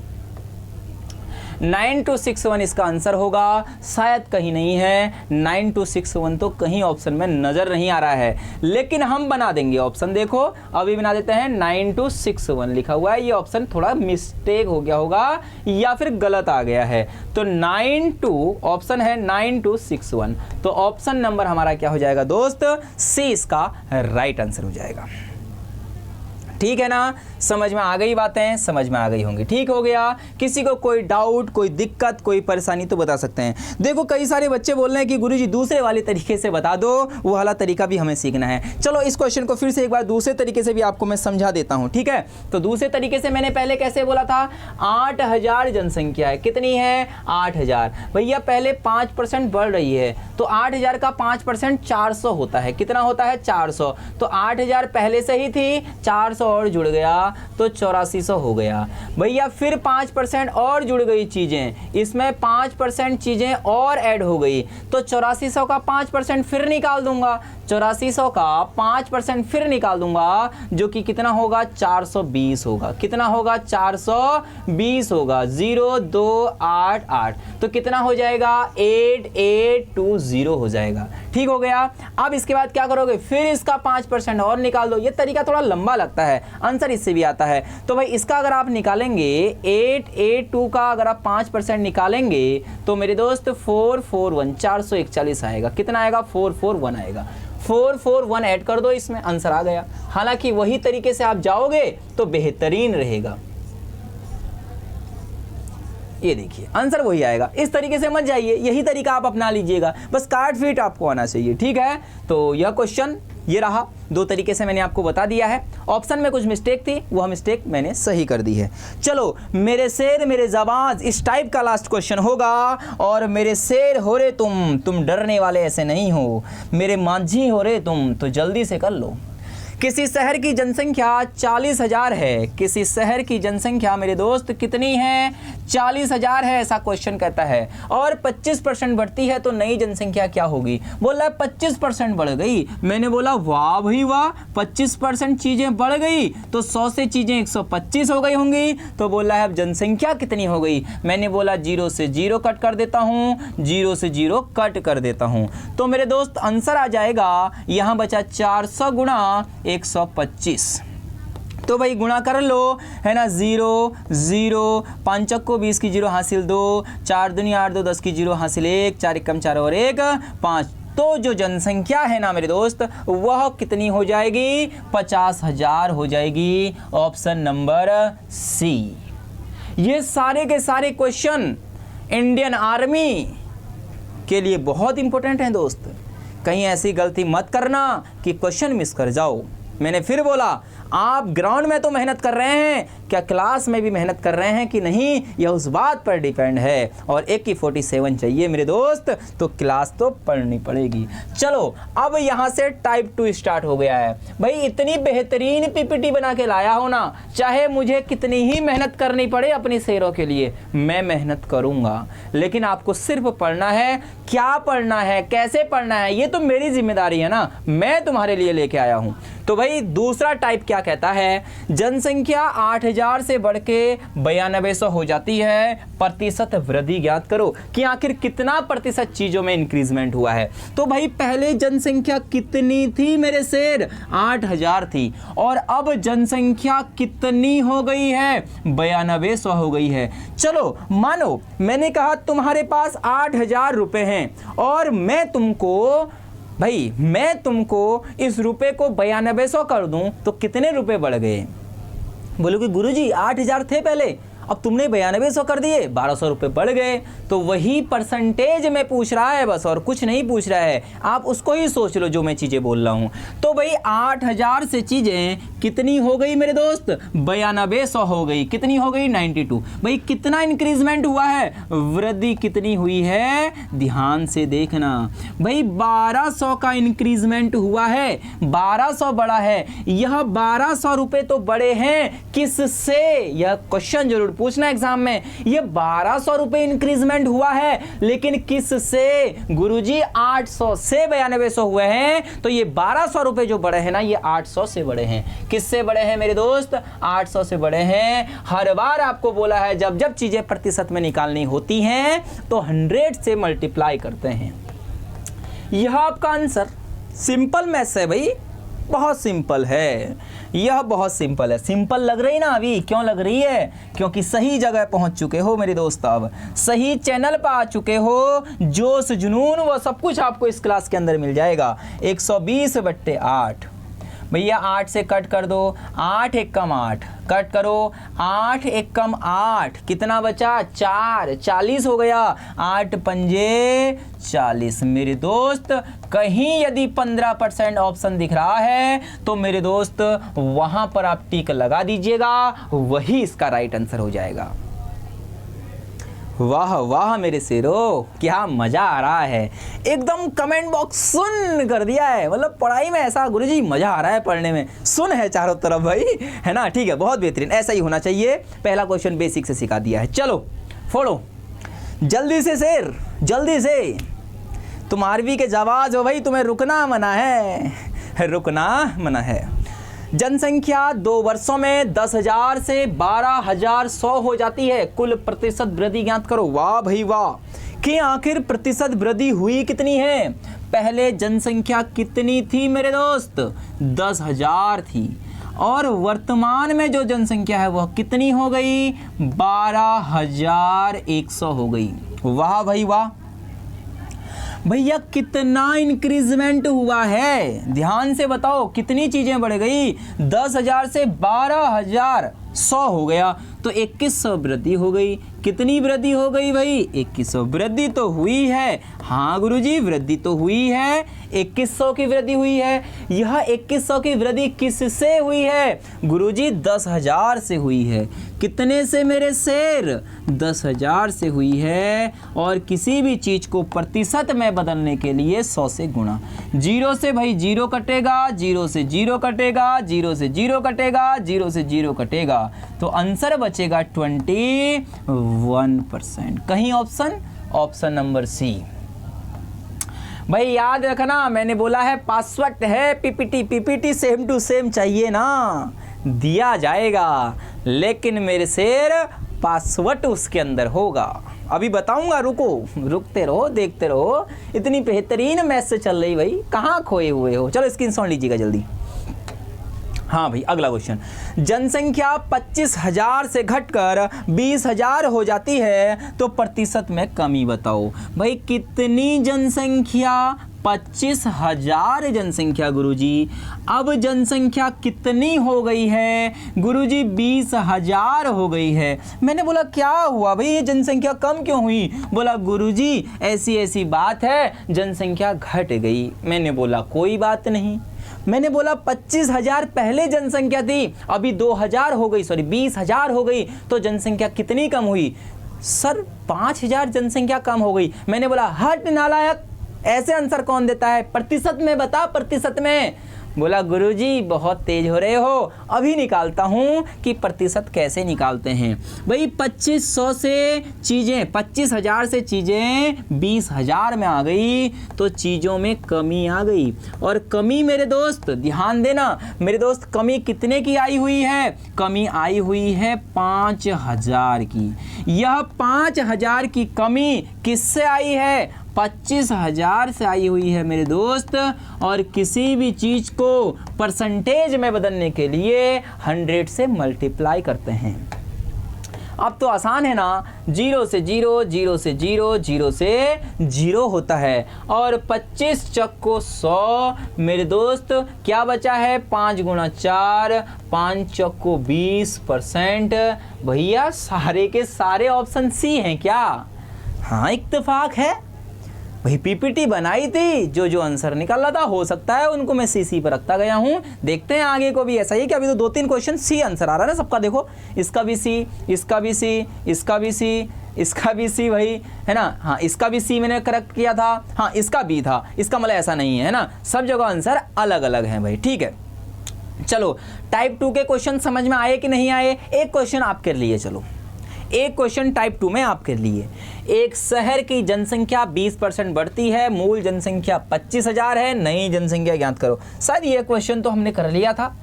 9261 इसका आंसर होगा, शायद कहीं नहीं है। 9261 तो कहीं ऑप्शन में नजर नहीं आ रहा है, लेकिन हम बना देंगे ऑप्शन। देखो अभी बना देते हैं, 9261 लिखा हुआ है। ये ऑप्शन थोड़ा मिस्टेक हो गया होगा या फिर गलत आ गया है। तो 92 ऑप्शन है 9261। तो ऑप्शन नंबर हमारा क्या हो जाएगा दोस्त? सी इसका राइट आंसर हो जाएगा, ठीक है ना। समझ में आ गई बातें? समझ में आ गई होंगी, ठीक हो गया। किसी को कोई डाउट, कोई दिक्कत, कोई परेशानी तो बता सकते हैं। देखो कई सारे बच्चे बोल रहे हैं कि गुरुजी दूसरे वाले तरीके से बता दो, वो वाला तरीका भी हमें सीखना है। चलो इस क्वेश्चन को फिर से एक बार दूसरे तरीके से भी आपको मैं समझा देता हूँ, ठीक है। तो दूसरे तरीके से मैंने पहले कैसे बोला था? 8000 जनसंख्या है, कितनी है? 8000। भैया पहले 5% बढ़ रही है, तो 8000 का 5% 400 होता है। कितना होता है? 400। तो 8000 पहले से ही थी, 400 और जुड़ गया तो 8400 हो गया। भैया फिर 5% और जुड़ गई चीजें, इसमें 5% चीजें और ऐड हो गई, तो 8400 का 5% फिर निकाल दूंगा। 8400 का 5% फिर निकाल दूंगा, जो कि कितना होगा? 420 होगा। कितना होगा? 420 होगा। 0288, तो कितना हो जाएगा? 8820 हो जाएगा, ठीक हो गया। अब इसके बाद क्या करोगे? फिर इसका 5% और निकाल दो। ये तरीका थोड़ा लंबा लगता है, आंसर इससे भी आता है। तो भाई इसका अगर आप निकालेंगे 882 का अगर आप 5% निकालेंगे तो मेरे दोस्त 441 441 आएगा। कितना आएगा? 441 आएगा। 441 ऐड कर दो, इसमें आंसर आ गया। हालांकि वही तरीके से आप जाओगे तो बेहतरीन रहेगा। ये देखिए आंसर वही आएगा। इस तरीके से मत जाइए, यही तरीका आप अपना लीजिएगा, बस काट फीट आपको आना चाहिए, ठीक है। तो यह क्वेश्चन ये रहा, 2 तरीके से मैंने आपको बता दिया है। ऑप्शन में कुछ मिस्टेक थी, वह मिस्टेक मैंने सही कर दी है। चलो मेरे शेर मेरे जाबाज, इस टाइप का लास्ट क्वेश्चन होगा। और मेरे शेर हो रे तुम डरने वाले ऐसे नहीं हो, मेरे मांझी हो रे तुम तो जल्दी से कर लो। किसी शहर की जनसंख्या 40,000 है, किसी शहर की जनसंख्या मेरे दोस्त कितनी है? 40,000 है, ऐसा क्वेश्चन कहता है। और 25% बढ़ती है तो नई जनसंख्या क्या होगी? बोला है 25% बढ़ गई। मैंने बोला वाह भाई वाह, 25% चीज़ें बढ़ गई तो 100 से चीज़ें 125 हो गई होंगी। तो बोला है अब जनसंख्या कितनी हो गई? मैंने बोला 0 से 0 कट कर देता हूँ, 0 से 0 कट कर देता हूँ। तो मेरे दोस्त आंसर आ जाएगा, यहाँ बचा 400 गुणा 125। तो भाई गुणा कर लो, है ना। 0 0 5 को 20 की 0 हासिल 2, 4 दूनी 8 2 10 की 0 हासिल 1, 4 एकम 4 और 1 5। तो जो जनसंख्या है ना मेरे दोस्त वह कितनी हो जाएगी? 50,000 हो जाएगी। Option number C. ये सारे के सारे क्वेश्चन इंडियन आर्मी के लिए बहुत इंपॉर्टेंट हैं दोस्त। कहीं ऐसी गलती मत करना कि क्वेश्चन मिस कर जाओ। मैंने फिर बोला, आप ग्राउंड में तो मेहनत कर रहे हैं, क्या क्लास में भी मेहनत कर रहे हैं कि नहीं, यह उस बात पर डिपेंड है। और AK-47 चाहिए मेरे दोस्त तो क्लास तो पढ़नी पड़ेगी। चलो अब यहाँ से टाइप 2 स्टार्ट हो गया है। भाई इतनी बेहतरीन PPT बना के लाया हो ना, चाहे मुझे कितनी ही मेहनत करनी पड़े अपनी शेरों के लिए, मैं मेहनत करूँगा। लेकिन आपको सिर्फ पढ़ना है। क्या पढ़ना है, कैसे पढ़ना है, ये तो मेरी जिम्मेदारी है ना, मैं तुम्हारे लिए लेके आया हूँ। तो भाई दूसरा टाइप क्या कहता है? जनसंख्या 8,000 से बढ़ के 9200 हो जाती है, प्रतिशत वृद्धि ज्ञात करो कि आखिर कितना प्रतिशत चीजों में इंक्रीजमेंट हुआ है। तो भाई पहले जनसंख्या कितनी थी मेरे शेर? 8,000 थी। और अब जनसंख्या कितनी हो गई है? 9200 हो गई है। चलो मानो मैंने कहा तुम्हारे पास 8,000 रुपए हैं और मैं तुमको इस रुपए को 9200 कर दूं तो कितने रुपए बढ़ गए? बोलोगे गुरुजी 8,000 थे पहले, अब तुमने 9200 कर दिए, 1200 रुपये बढ़ गए। तो वही परसेंटेज में पूछ रहा है बस, और कुछ नहीं पूछ रहा है। आप उसको ही सोच लो जो मैं चीज़ें बोल रहा हूँ। तो भाई 8,000 से चीज़ें कितनी हो गई मेरे दोस्त? 9200 हो गई। कितनी हो गई? 92। भाई कितना इंक्रीजमेंट हुआ है? वृद्धि कितनी हुई है? ध्यान से देखना भाई, 1200 का इंक्रीजमेंट हुआ है। 1200 बड़ा है। यह 1200 रुपये तो बड़े हैं किससे? यह क्वेश्चन जरूर पूछना एग्जाम में। ये 1200 रुपए इंक्रीजमेंट हुआ है, लेकिन किस से? गुरुजी 800 से 9200 हुए हैं, तो ये 1200 रुपए जो बड़े हैं ना, ये 800 से बड़े हैं। किससे बड़े हैं मेरे दोस्त? 800 से बड़े हैं। हर बार आपको बोला है जब जब चीजें प्रतिशत में निकालनी होती हैं तो 100 से मल्टीप्लाई करते हैं। यह आपका आंसर। सिंपल मैथ्स है भाई, बहुत सिंपल है। यह बहुत सिंपल है। सिंपल लग रही ना अभी? क्यों लग रही है? क्योंकि सही जगह पहुंच चुके हो मेरे दोस्त, अब सही चैनल पर आ चुके हो। जोश जुनून वो सब कुछ आपको इस क्लास के अंदर मिल जाएगा। 120/8 भैया 8 से कट कर दो, 8 एकम 8 कट करो, 8 एकम 8 कितना बचा? 4, 40 हो गया। 8 पंजे 40 मेरे दोस्त। कहीं यदि 15% ऑप्शन दिख रहा है तो मेरे दोस्त वहां पर आप टिक लगा दीजिएगा, वही इसका राइट आंसर हो जाएगा। वाह वाह मेरे शेरों, क्या मजा आ रहा है। एकदम कमेंट बॉक्स सुन कर दिया है। मतलब पढ़ाई में ऐसा गुरुजी मजा आ रहा है, पढ़ने में सुन है चारों तरफ भाई, है ना। ठीक है, बहुत बेहतरीन, ऐसा ही होना चाहिए। पहला क्वेश्चन बेसिक से सिखा दिया है। चलो फोड़ो जल्दी से शेर, जल्दी से। तुम आरवी के जवाब हो भाई, तुम्हें रुकना मना है, रुकना मना है। जनसंख्या 2 वर्षों में 10,000 से 12,100 हो जाती है। कुल प्रतिशत वृद्धि ज्ञात करो। वाह भाई वाह, कि आखिर प्रतिशत वृद्धि हुई कितनी है? पहले जनसंख्या कितनी थी मेरे दोस्त? 10,000 थी। और वर्तमान में जो जनसंख्या है वह कितनी हो गई? 12,100 हो गई। वाह भाई वाह भैया, कितना इंक्रीजमेंट हुआ है? ध्यान से बताओ कितनी चीजें बढ़ गई? 10,000 से 12,100 हो गया। तो 2100 वृद्धि हो गई। कितनी वृद्धि हो गई भाई? 2100। वृद्धि तो हुई है, हाँ गुरुजी वृद्धि तो हुई है, 2100 की वृद्धि हुई है। यह 2100 की वृद्धि किससे हुई है गुरुजी? 10,000 से हुई है। कितने से मेरे शेर? 10,000 से हुई है। और किसी भी चीज को प्रतिशत में बदलने के लिए 100 से गुणा। 0 से भाई 0 कटेगा, 0 से 0 कटेगा, 0 से 0 कटेगा, 0 से 0 कटेगा, तो आंसर बचेगा 21%। कहीं ऑप्शन नंबर सी। भाई याद रखना, मैंने बोला है पासवर्ड है पीपीटी सेम टू सेम चाहिए ना, दिया जाएगा, लेकिन मेरे शेर पासवर्ड उसके अंदर होगा। अभी बताऊंगा, रुकते रहो, देखते रहो। इतनी बेहतरीन मैसेज चल रही भाई, कहाँ खोए हुए हो? चलो स्क्रीनशॉट लीजिएगा जल्दी। हाँ भाई अगला क्वेश्चन। जनसंख्या 25,000 से घटकर 20,000 हो जाती है तो प्रतिशत में कमी बताओ। भाई कितनी जनसंख्या? 25,000 जनसंख्या गुरुजी। अब जनसंख्या कितनी हो गई है गुरुजी? 20,000 हो गई है। मैंने बोला क्या हुआ भाई, ये जनसंख्या कम क्यों हुई? बोला गुरुजी ऐसी बात है, जनसंख्या घट गई। मैंने बोला कोई बात नहीं। मैंने बोला 25,000 पहले जनसंख्या थी, अभी 2,000 हो गई, 20,000 हो गई, तो जनसंख्या कितनी कम हुई? सर 5,000 जनसंख्या कम हो गई। मैंने बोला हट नालायक, ऐसे आंसर कौन देता है? प्रतिशत में बता, प्रतिशत में। बोला गुरुजी बहुत तेज हो रहे हो, अभी निकालता हूं कि प्रतिशत कैसे निकालते हैं। भाई 2500 से चीजें, 25,000 से चीजें 20,000 में आ गई तो चीजों में कमी आ गई। और कमी मेरे दोस्त ध्यान देना मेरे दोस्त, कमी कितने की आई हुई है? कमी आई हुई है 5,000 की। यह 5,000 की कमी किससे आई है? 25,000 से आई हुई है मेरे दोस्त। और किसी भी चीज को परसेंटेज में बदलने के लिए 100 से मल्टीप्लाई करते हैं। अब तो आसान है ना, 0 से 0, 0 से 0, 0 से 0 होता है। और 25 चक्को 100 मेरे दोस्त, क्या बचा है? 5 गुणा 4, 5 चक्को 20%। भैया सारे के सारे ऑप्शन सी हैं क्या? हाँ इत्तेफाक है भाई, पीपीटी बनाई थी, जो आंसर निकल रहा था हो सकता है उनको मैं सीसी पर रखता गया हूं। देखते हैं आगे को भी ऐसा ही कि अभी तो 2-3 क्वेश्चन सी आंसर आ रहा है ना सबका। देखो इसका भी सी, इसका भी सी, इसका भी सी, इसका भी सी भाई, है ना। हाँ इसका भी सी मैंने करेक्ट किया था, हाँ इसका भी था, इसका मतलब ऐसा नहीं है ना, सब जगह आंसर अलग अलग है भाई, ठीक है। चलो टाइप 2 के क्वेश्चन समझ में आए कि नहीं आए? एक क्वेश्चन आपके लिए, चलो एक क्वेश्चन टाइप 2 में आपके लिए। एक शहर की जनसंख्या 20% बढ़ती है, मूल जनसंख्या 25,000 है, नई जनसंख्या ज्ञात करो। सर ये क्वेश्चन तो हमने कर लिया था,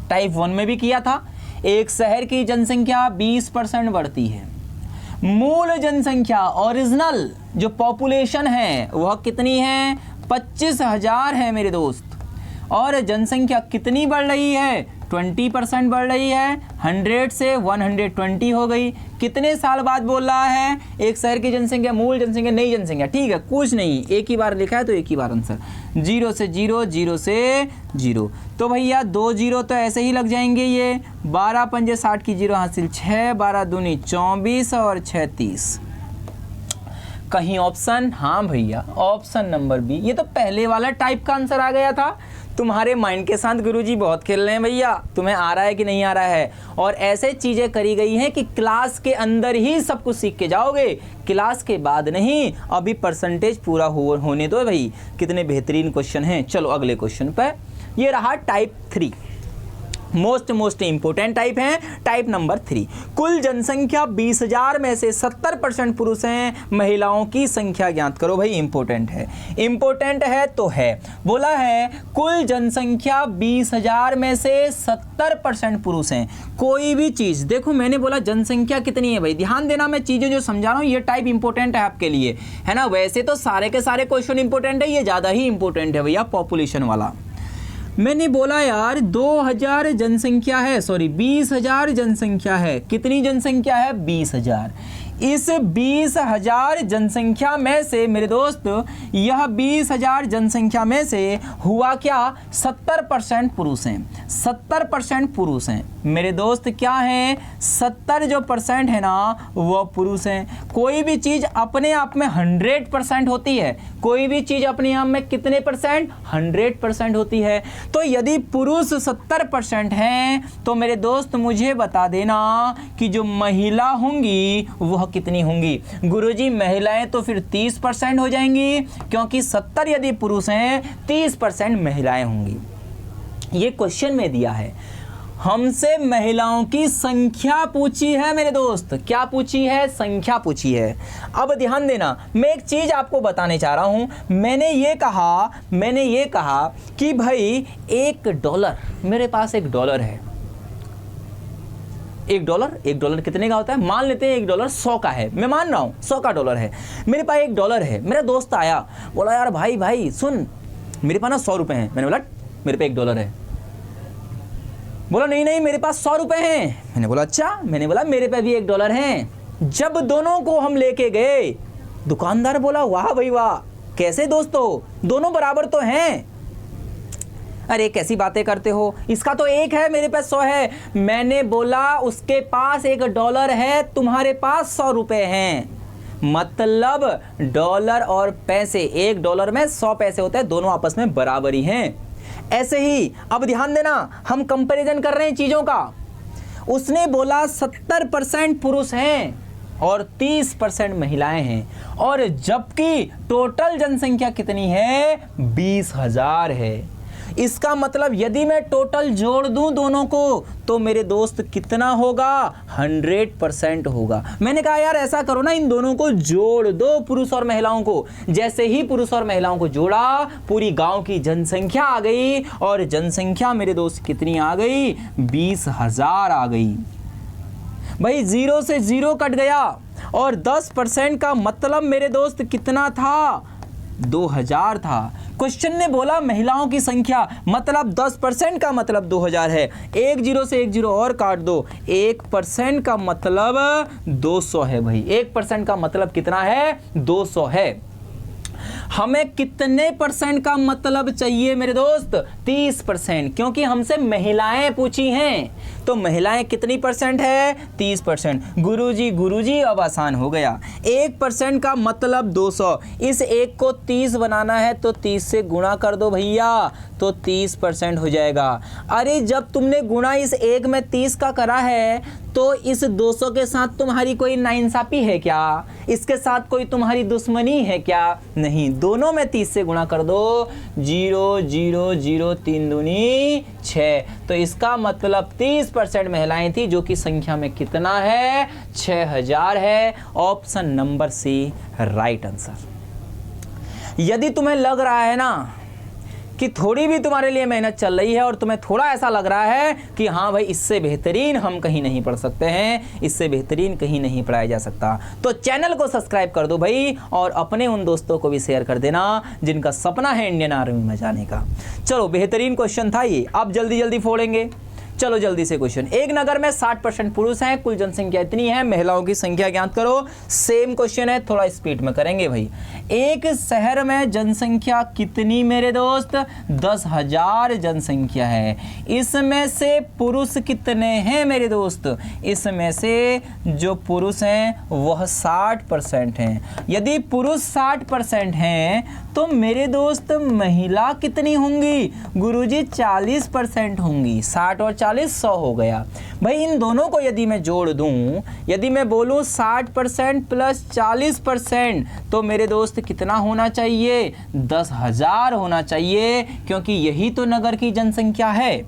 टाइप 1 में भी किया था। एक शहर की जनसंख्या 20% बढ़ती है, मूल जनसंख्या ओरिजिनल जो पॉपुलेशन है वह कितनी है? 25,000 है मेरे दोस्त। और जनसंख्या कितनी बढ़ रही है? 20% बढ़ रही है। 100 से 120 हो गई। कितने साल बाद बोल रहा है? एक शहर की जनसंख्या, मूल जनसंख्या, नई जनसंख्या, ठीक है कुछ नहीं, एक ही बार लिखा है तो एक ही बार आंसर। 0 से 0, 0 से 0, तो भैया 2 0 तो ऐसे ही लग जाएंगे। ये 12 पंजे 60 की 0 हासिल 6, 12 दूनी 24 और 6 30। कहीं ऑप्शन? हाँ भैया ऑप्शन नंबर बी। ये तो पहले वाला टाइप का आंसर आ गया था। तुम्हारे माइंड के साथ गुरुजी बहुत खेल रहे हैं भैया, तुम्हें आ रहा है कि नहीं आ रहा है। और ऐसे चीजें करी गई हैं कि क्लास के अंदर ही सब कुछ सीख के जाओगे, क्लास के बाद नहीं। अभी परसेंटेज पूरा होने दो भाई। कितने बेहतरीन क्वेश्चन हैं। चलो अगले क्वेश्चन पर। ये रहा टाइप 3, मोस्ट इंपोर्टेंट टाइप है, टाइप नंबर 3। कुल जनसंख्या 20,000 में से 70% पुरुष हैं, महिलाओं की संख्या ज्ञात करो। भाई इंपोर्टेंट है, इंपोर्टेंट है तो है। बोला है कुल जनसंख्या 20,000 में से 70% पुरुष हैं। कोई भी चीज देखो, मैंने बोला जनसंख्या कितनी है भाई, ध्यान देना, मैं चीजें जो समझा रहा हूं ये टाइप इंपोर्टेंट है आपके लिए, है ना। वैसे तो सारे के सारे क्वेश्चन इंपोर्टेंट है, ये ज्यादा ही इंपोर्टेंट है भैया, पॉपुलेशन वाला। मैंने बोला यार 2,000 जनसंख्या है, सॉरी 20,000 जनसंख्या है। कितनी जनसंख्या है? 20,000। इस 20,000 जनसंख्या में से मेरे दोस्त, यह 20,000 जनसंख्या में से हुआ क्या, 70% पुरुष हैं। 70% पुरुष हैं मेरे दोस्त, क्या हैं, 70 जो परसेंट है ना वो पुरुष हैं। कोई भी चीज़ अपने आप में 100% होती है, कोई भी चीज़ अपने आप में कितने परसेंट, 100% होती है। तो यदि पुरुष 70% हैं तो मेरे दोस्त मुझे बता देना कि जो महिला होंगी वह कितनी होंगी। गुरुजी महिलाएं तो फिर 30% हो जाएंगी, क्योंकि 70 यदि पुरुष हैं 30% महिलाएं होंगी। ये क्वेश्चन में दिया है, हमसे महिलाओं की संख्या पूछी है मेरे दोस्त। क्या पूछी है, संख्या पूछी है। अब ध्यान देना, मैं एक चीज आपको बताने चाह रहा हूं। मैंने ये कहा कि भाई $1, मेरे पास $1 है। एक डॉलर कितने का होता है, मान लेते हैं $1 100 का है, मैं मान रहा हूं 100 का डॉलर है। मेरे पास $1 है। मेरा दोस्त आया, बोला यार भाई सुन, मेरे पास ना 100 रुपए हैं। मैंने बोला मेरे पे $1 है। बोला नहीं मेरे पास 100 रुपए हैं। मैंने बोला अच्छा। मैंने बोला मेरे पे भी $1 हैं। जब दोनों को हम लेके गए, दुकानदार बोला वाह भाई वाह, कैसे दोस्तों, दोनों बराबर तो हैं। अरे कैसी बातें करते हो, इसका तो 1 है, मेरे पास 100 है। मैंने बोला उसके पास $1 है, तुम्हारे पास 100 रुपए हैं। मतलब डॉलर और पैसे, $1 में 100 पैसे होते हैं, दोनों आपस में बराबर ही हैं। ऐसे ही अब ध्यान देना, हम कंपैरिजन कर रहे हैं चीजों का। उसने बोला 70% पुरुष हैं और 30% महिलाएं हैं, और जबकि टोटल जनसंख्या कितनी है, 20,000 है। इसका मतलब यदि मैं टोटल जोड़ दूं दोनों को तो मेरे दोस्त कितना होगा, 100% होगा। मैंने कहा यार ऐसा करो ना, इन दोनों को जोड़ दो, पुरुष और महिलाओं को। जैसे ही पुरुष और महिलाओं को जोड़ा, पूरी गांव की जनसंख्या आ गई, और जनसंख्या मेरे दोस्त कितनी आ गई, 20,000 आ गई। भाई 0 से 0 कट गया, और 10% का मतलब मेरे दोस्त कितना था, 2000 था। क्वेश्चन ने बोला महिलाओं की संख्या, मतलब 10% का मतलब 2000 है। 1 0 से 1 0 और काट दो, 1% का मतलब 200 है। भाई 1% का मतलब कितना है, 200 है। हमें कितने परसेंट का मतलब चाहिए मेरे दोस्त, 30%, क्योंकि हमसे महिलाएं पूछी हैं। तो महिलाएं कितनी परसेंट है, 30%। गुरुजी अब आसान हो गया। 1% का मतलब 200, इस 1 को 30 बनाना है तो 30 से गुणा कर दो भैया, तो 30% हो जाएगा। अरे जब तुमने गुणा इस 1 में 30 का करा है, तो इस 200 के साथ तुम्हारी कोई नाइंसाफी है क्या, इसके साथ कोई तुम्हारी दुश्मनी है क्या, नहीं। दोनों में 30 से गुणा कर दो, 0 0 0 3 दूनी 6। तो इसका मतलब 30% महिलाएं थी, जो कि संख्या में कितना है, 6000 है। Option number C right answer. यदि तुम्हें लग रहा है ना कि थोड़ी भी तुम्हारे लिए मेहनत चल रही है, और तुम्हें थोड़ा ऐसा लग रहा है कि हाँ भाई इससे बेहतरीन हम कहीं नहीं पढ़ सकते हैं, इससे बेहतरीन कहीं नहीं पढ़ाया जा सकता, तो चैनल को सब्सक्राइब कर दो भाई, और अपने उन दोस्तों को भी शेयर कर देना जिनका सपना है इंडियन आर्मी में जाने का। चलो बेहतरीन क्वेश्चन था ये, अब जल्दी फोड़ेंगे। चलो जल्दी से क्वेश्चन। एक नगर में 60% पुरुष हैं, कुल जनसंख्या इतनी है, महिलाओं की संख्या ज्ञात करो। सेम क्वेश्चन है, थोड़ा स्पीड में करेंगे भाई। एक शहर में जनसंख्या कितनी मेरे दोस्त, 10,000 जनसंख्या है। इसमें से पुरुष कितने हैं मेरे दोस्त, इसमें से जो पुरुष हैं वह 60% हैं। यदि पुरुष 60% हैं तो मेरे दोस्त महिला कितनी होंगी, गुरुजी 40% होंगी। 60 और 40 100 हो गया। भाई इन दोनों को यदि मैं जोड़ दूं, यदि मैं बोलूं 60% प्लस 40%, तो मेरे दोस्त कितना होना चाहिए, 10,000 होना चाहिए, क्योंकि यही तो नगर की जनसंख्या है।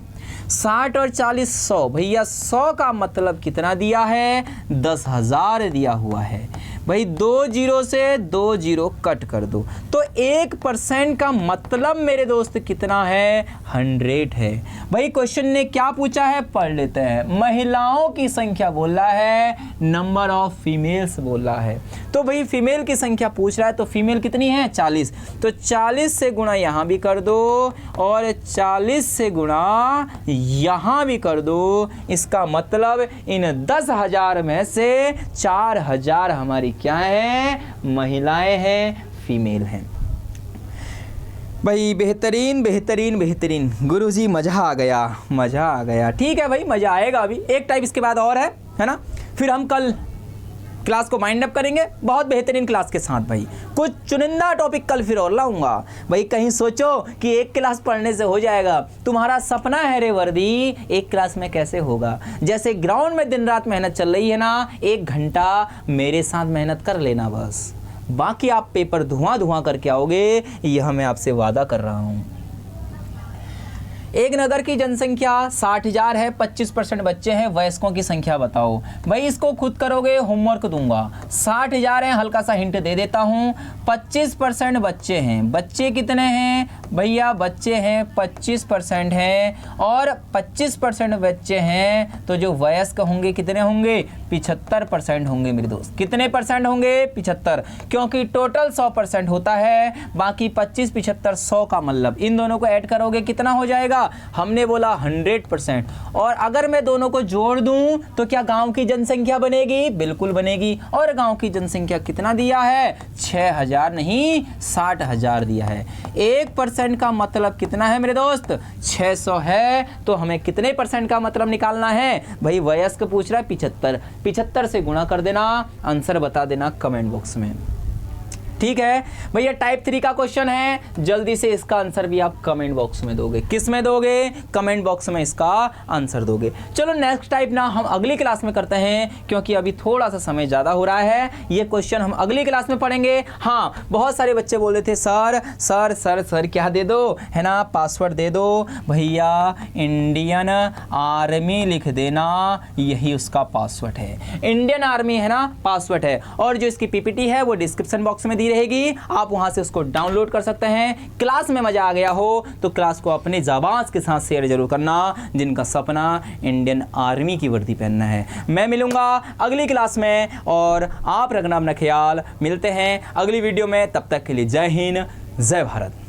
60 और 40 100, भैया 100 का मतलब कितना दिया है, 10,000 दिया हुआ है। भाई 2 जीरो से 2 जीरो कट कर दो, तो 1% का मतलब मेरे दोस्त कितना है? 100 है। भाई क्वेश्चन ने क्या पूछा है, पढ़ लेते हैं। महिलाओं की संख्या बोल रहा है, नंबर ऑफ फीमेल्स बोल रहा है। तो भाई फीमेल की संख्या पूछ रहा है, तो फीमेल कितनी है? 40। तो 40 से गुणा यहाँ भी कर दो और 40 से गुणा यहाँ भी कर दो। इसका मतलब इन 10,000 में से 4,000 हमारी क्या है? महिलाएं हैं, फीमेल हैं। भाई बेहतरीन बेहतरीन बेहतरीन गुरुजी, मज़ा आ गया, मज़ा आ गया। ठीक है भाई, मज़ा आएगा। अभी एक टाइप इसके बाद और है ना। फिर हम कल क्लास को माइंड अप करेंगे बहुत बेहतरीन क्लास के साथ। भाई कुछ चुनिंदा टॉपिक कल फिर और लाऊंगा। भाई कहीं सोचो कि एक क्लास पढ़ने से हो जाएगा। तुम्हारा सपना है रे वर्दी, एक क्लास में कैसे होगा? जैसे ग्राउंड में दिन रात मेहनत चल रही है ना, 1 घंटा मेरे साथ मेहनत कर लेना बस, बाकी आप पेपर धुआं करके आओगे, यह मैं आपसे वादा कर रहा हूँ। एक नगर की जनसंख्या 60,000 है, 25% बच्चे हैं, वयस्कों की संख्या बताओ। भाई इसको खुद करोगे, होमवर्क दूंगा। 60,000 है, हल्का सा हिंट दे देता हूँ। 25% बच्चे हैं। बच्चे कितने हैं भैया? बच्चे हैं 25% हैं, और 25% बच्चे हैं तो जो वयस्क होंगे कितने होंगे? 75% होंगे मेरे दोस्त। कितने परसेंट होंगे? 75, क्योंकि टोटल 100% होता है, बाकी 25 75 100 का मतलब इन दोनों को ऐड करोगे कितना हो जाएगा? हमने बोला 100%। और अगर मैं दोनों को जोड़ दूं तो क्या गांव की जनसंख्या बनेगी? बिल्कुल बनेगी। और गांव की जनसंख्या कितना दिया है? 6,000 नहीं, 60,000 दिया है। 1% का मतलब कितना है मेरे दोस्त? 600 है। तो हमें कितने परसेंट का मतलब निकालना है? भाई वयस्क पूछ रहा है 75, 75 से गुणा कर देना, आंसर बता देना कमेंट बॉक्स में। ठीक है भैया, टाइप 3 का क्वेश्चन है, जल्दी से इसका आंसर भी आप कमेंट बॉक्स में दोगे। किस में दोगे? कमेंट बॉक्स में इसका आंसर दोगे। चलो नेक्स्ट टाइप ना हम अगली क्लास में करते हैं, क्योंकि अभी थोड़ा सा समय ज़्यादा हो रहा है। ये क्वेश्चन हम अगली क्लास में पढ़ेंगे। हाँ, बहुत सारे बच्चे बोले थे सर सर सर सर क्या दे दो, है ना, पासवर्ड दे दो। भैया इंडियन आर्मी लिख देना, यही उसका पासवर्ड है। इंडियन आर्मी है ना, पासवर्ड है। और जो इसकी पीपीटी है वो डिस्क्रिप्शन बॉक्स में रहेगी, आप वहां से उसको डाउनलोड कर सकते हैं। क्लास में मजा आ गया हो तो क्लास को अपने जाबाज के साथ शेयर जरूर करना, जिनका सपना इंडियन आर्मी की वर्दी पहनना है। मैं मिलूंगा अगली क्लास में, और आप रखना अपना ख्याल। मिलते हैं अगली वीडियो में, तब तक के लिए जय हिंद, जय भारत।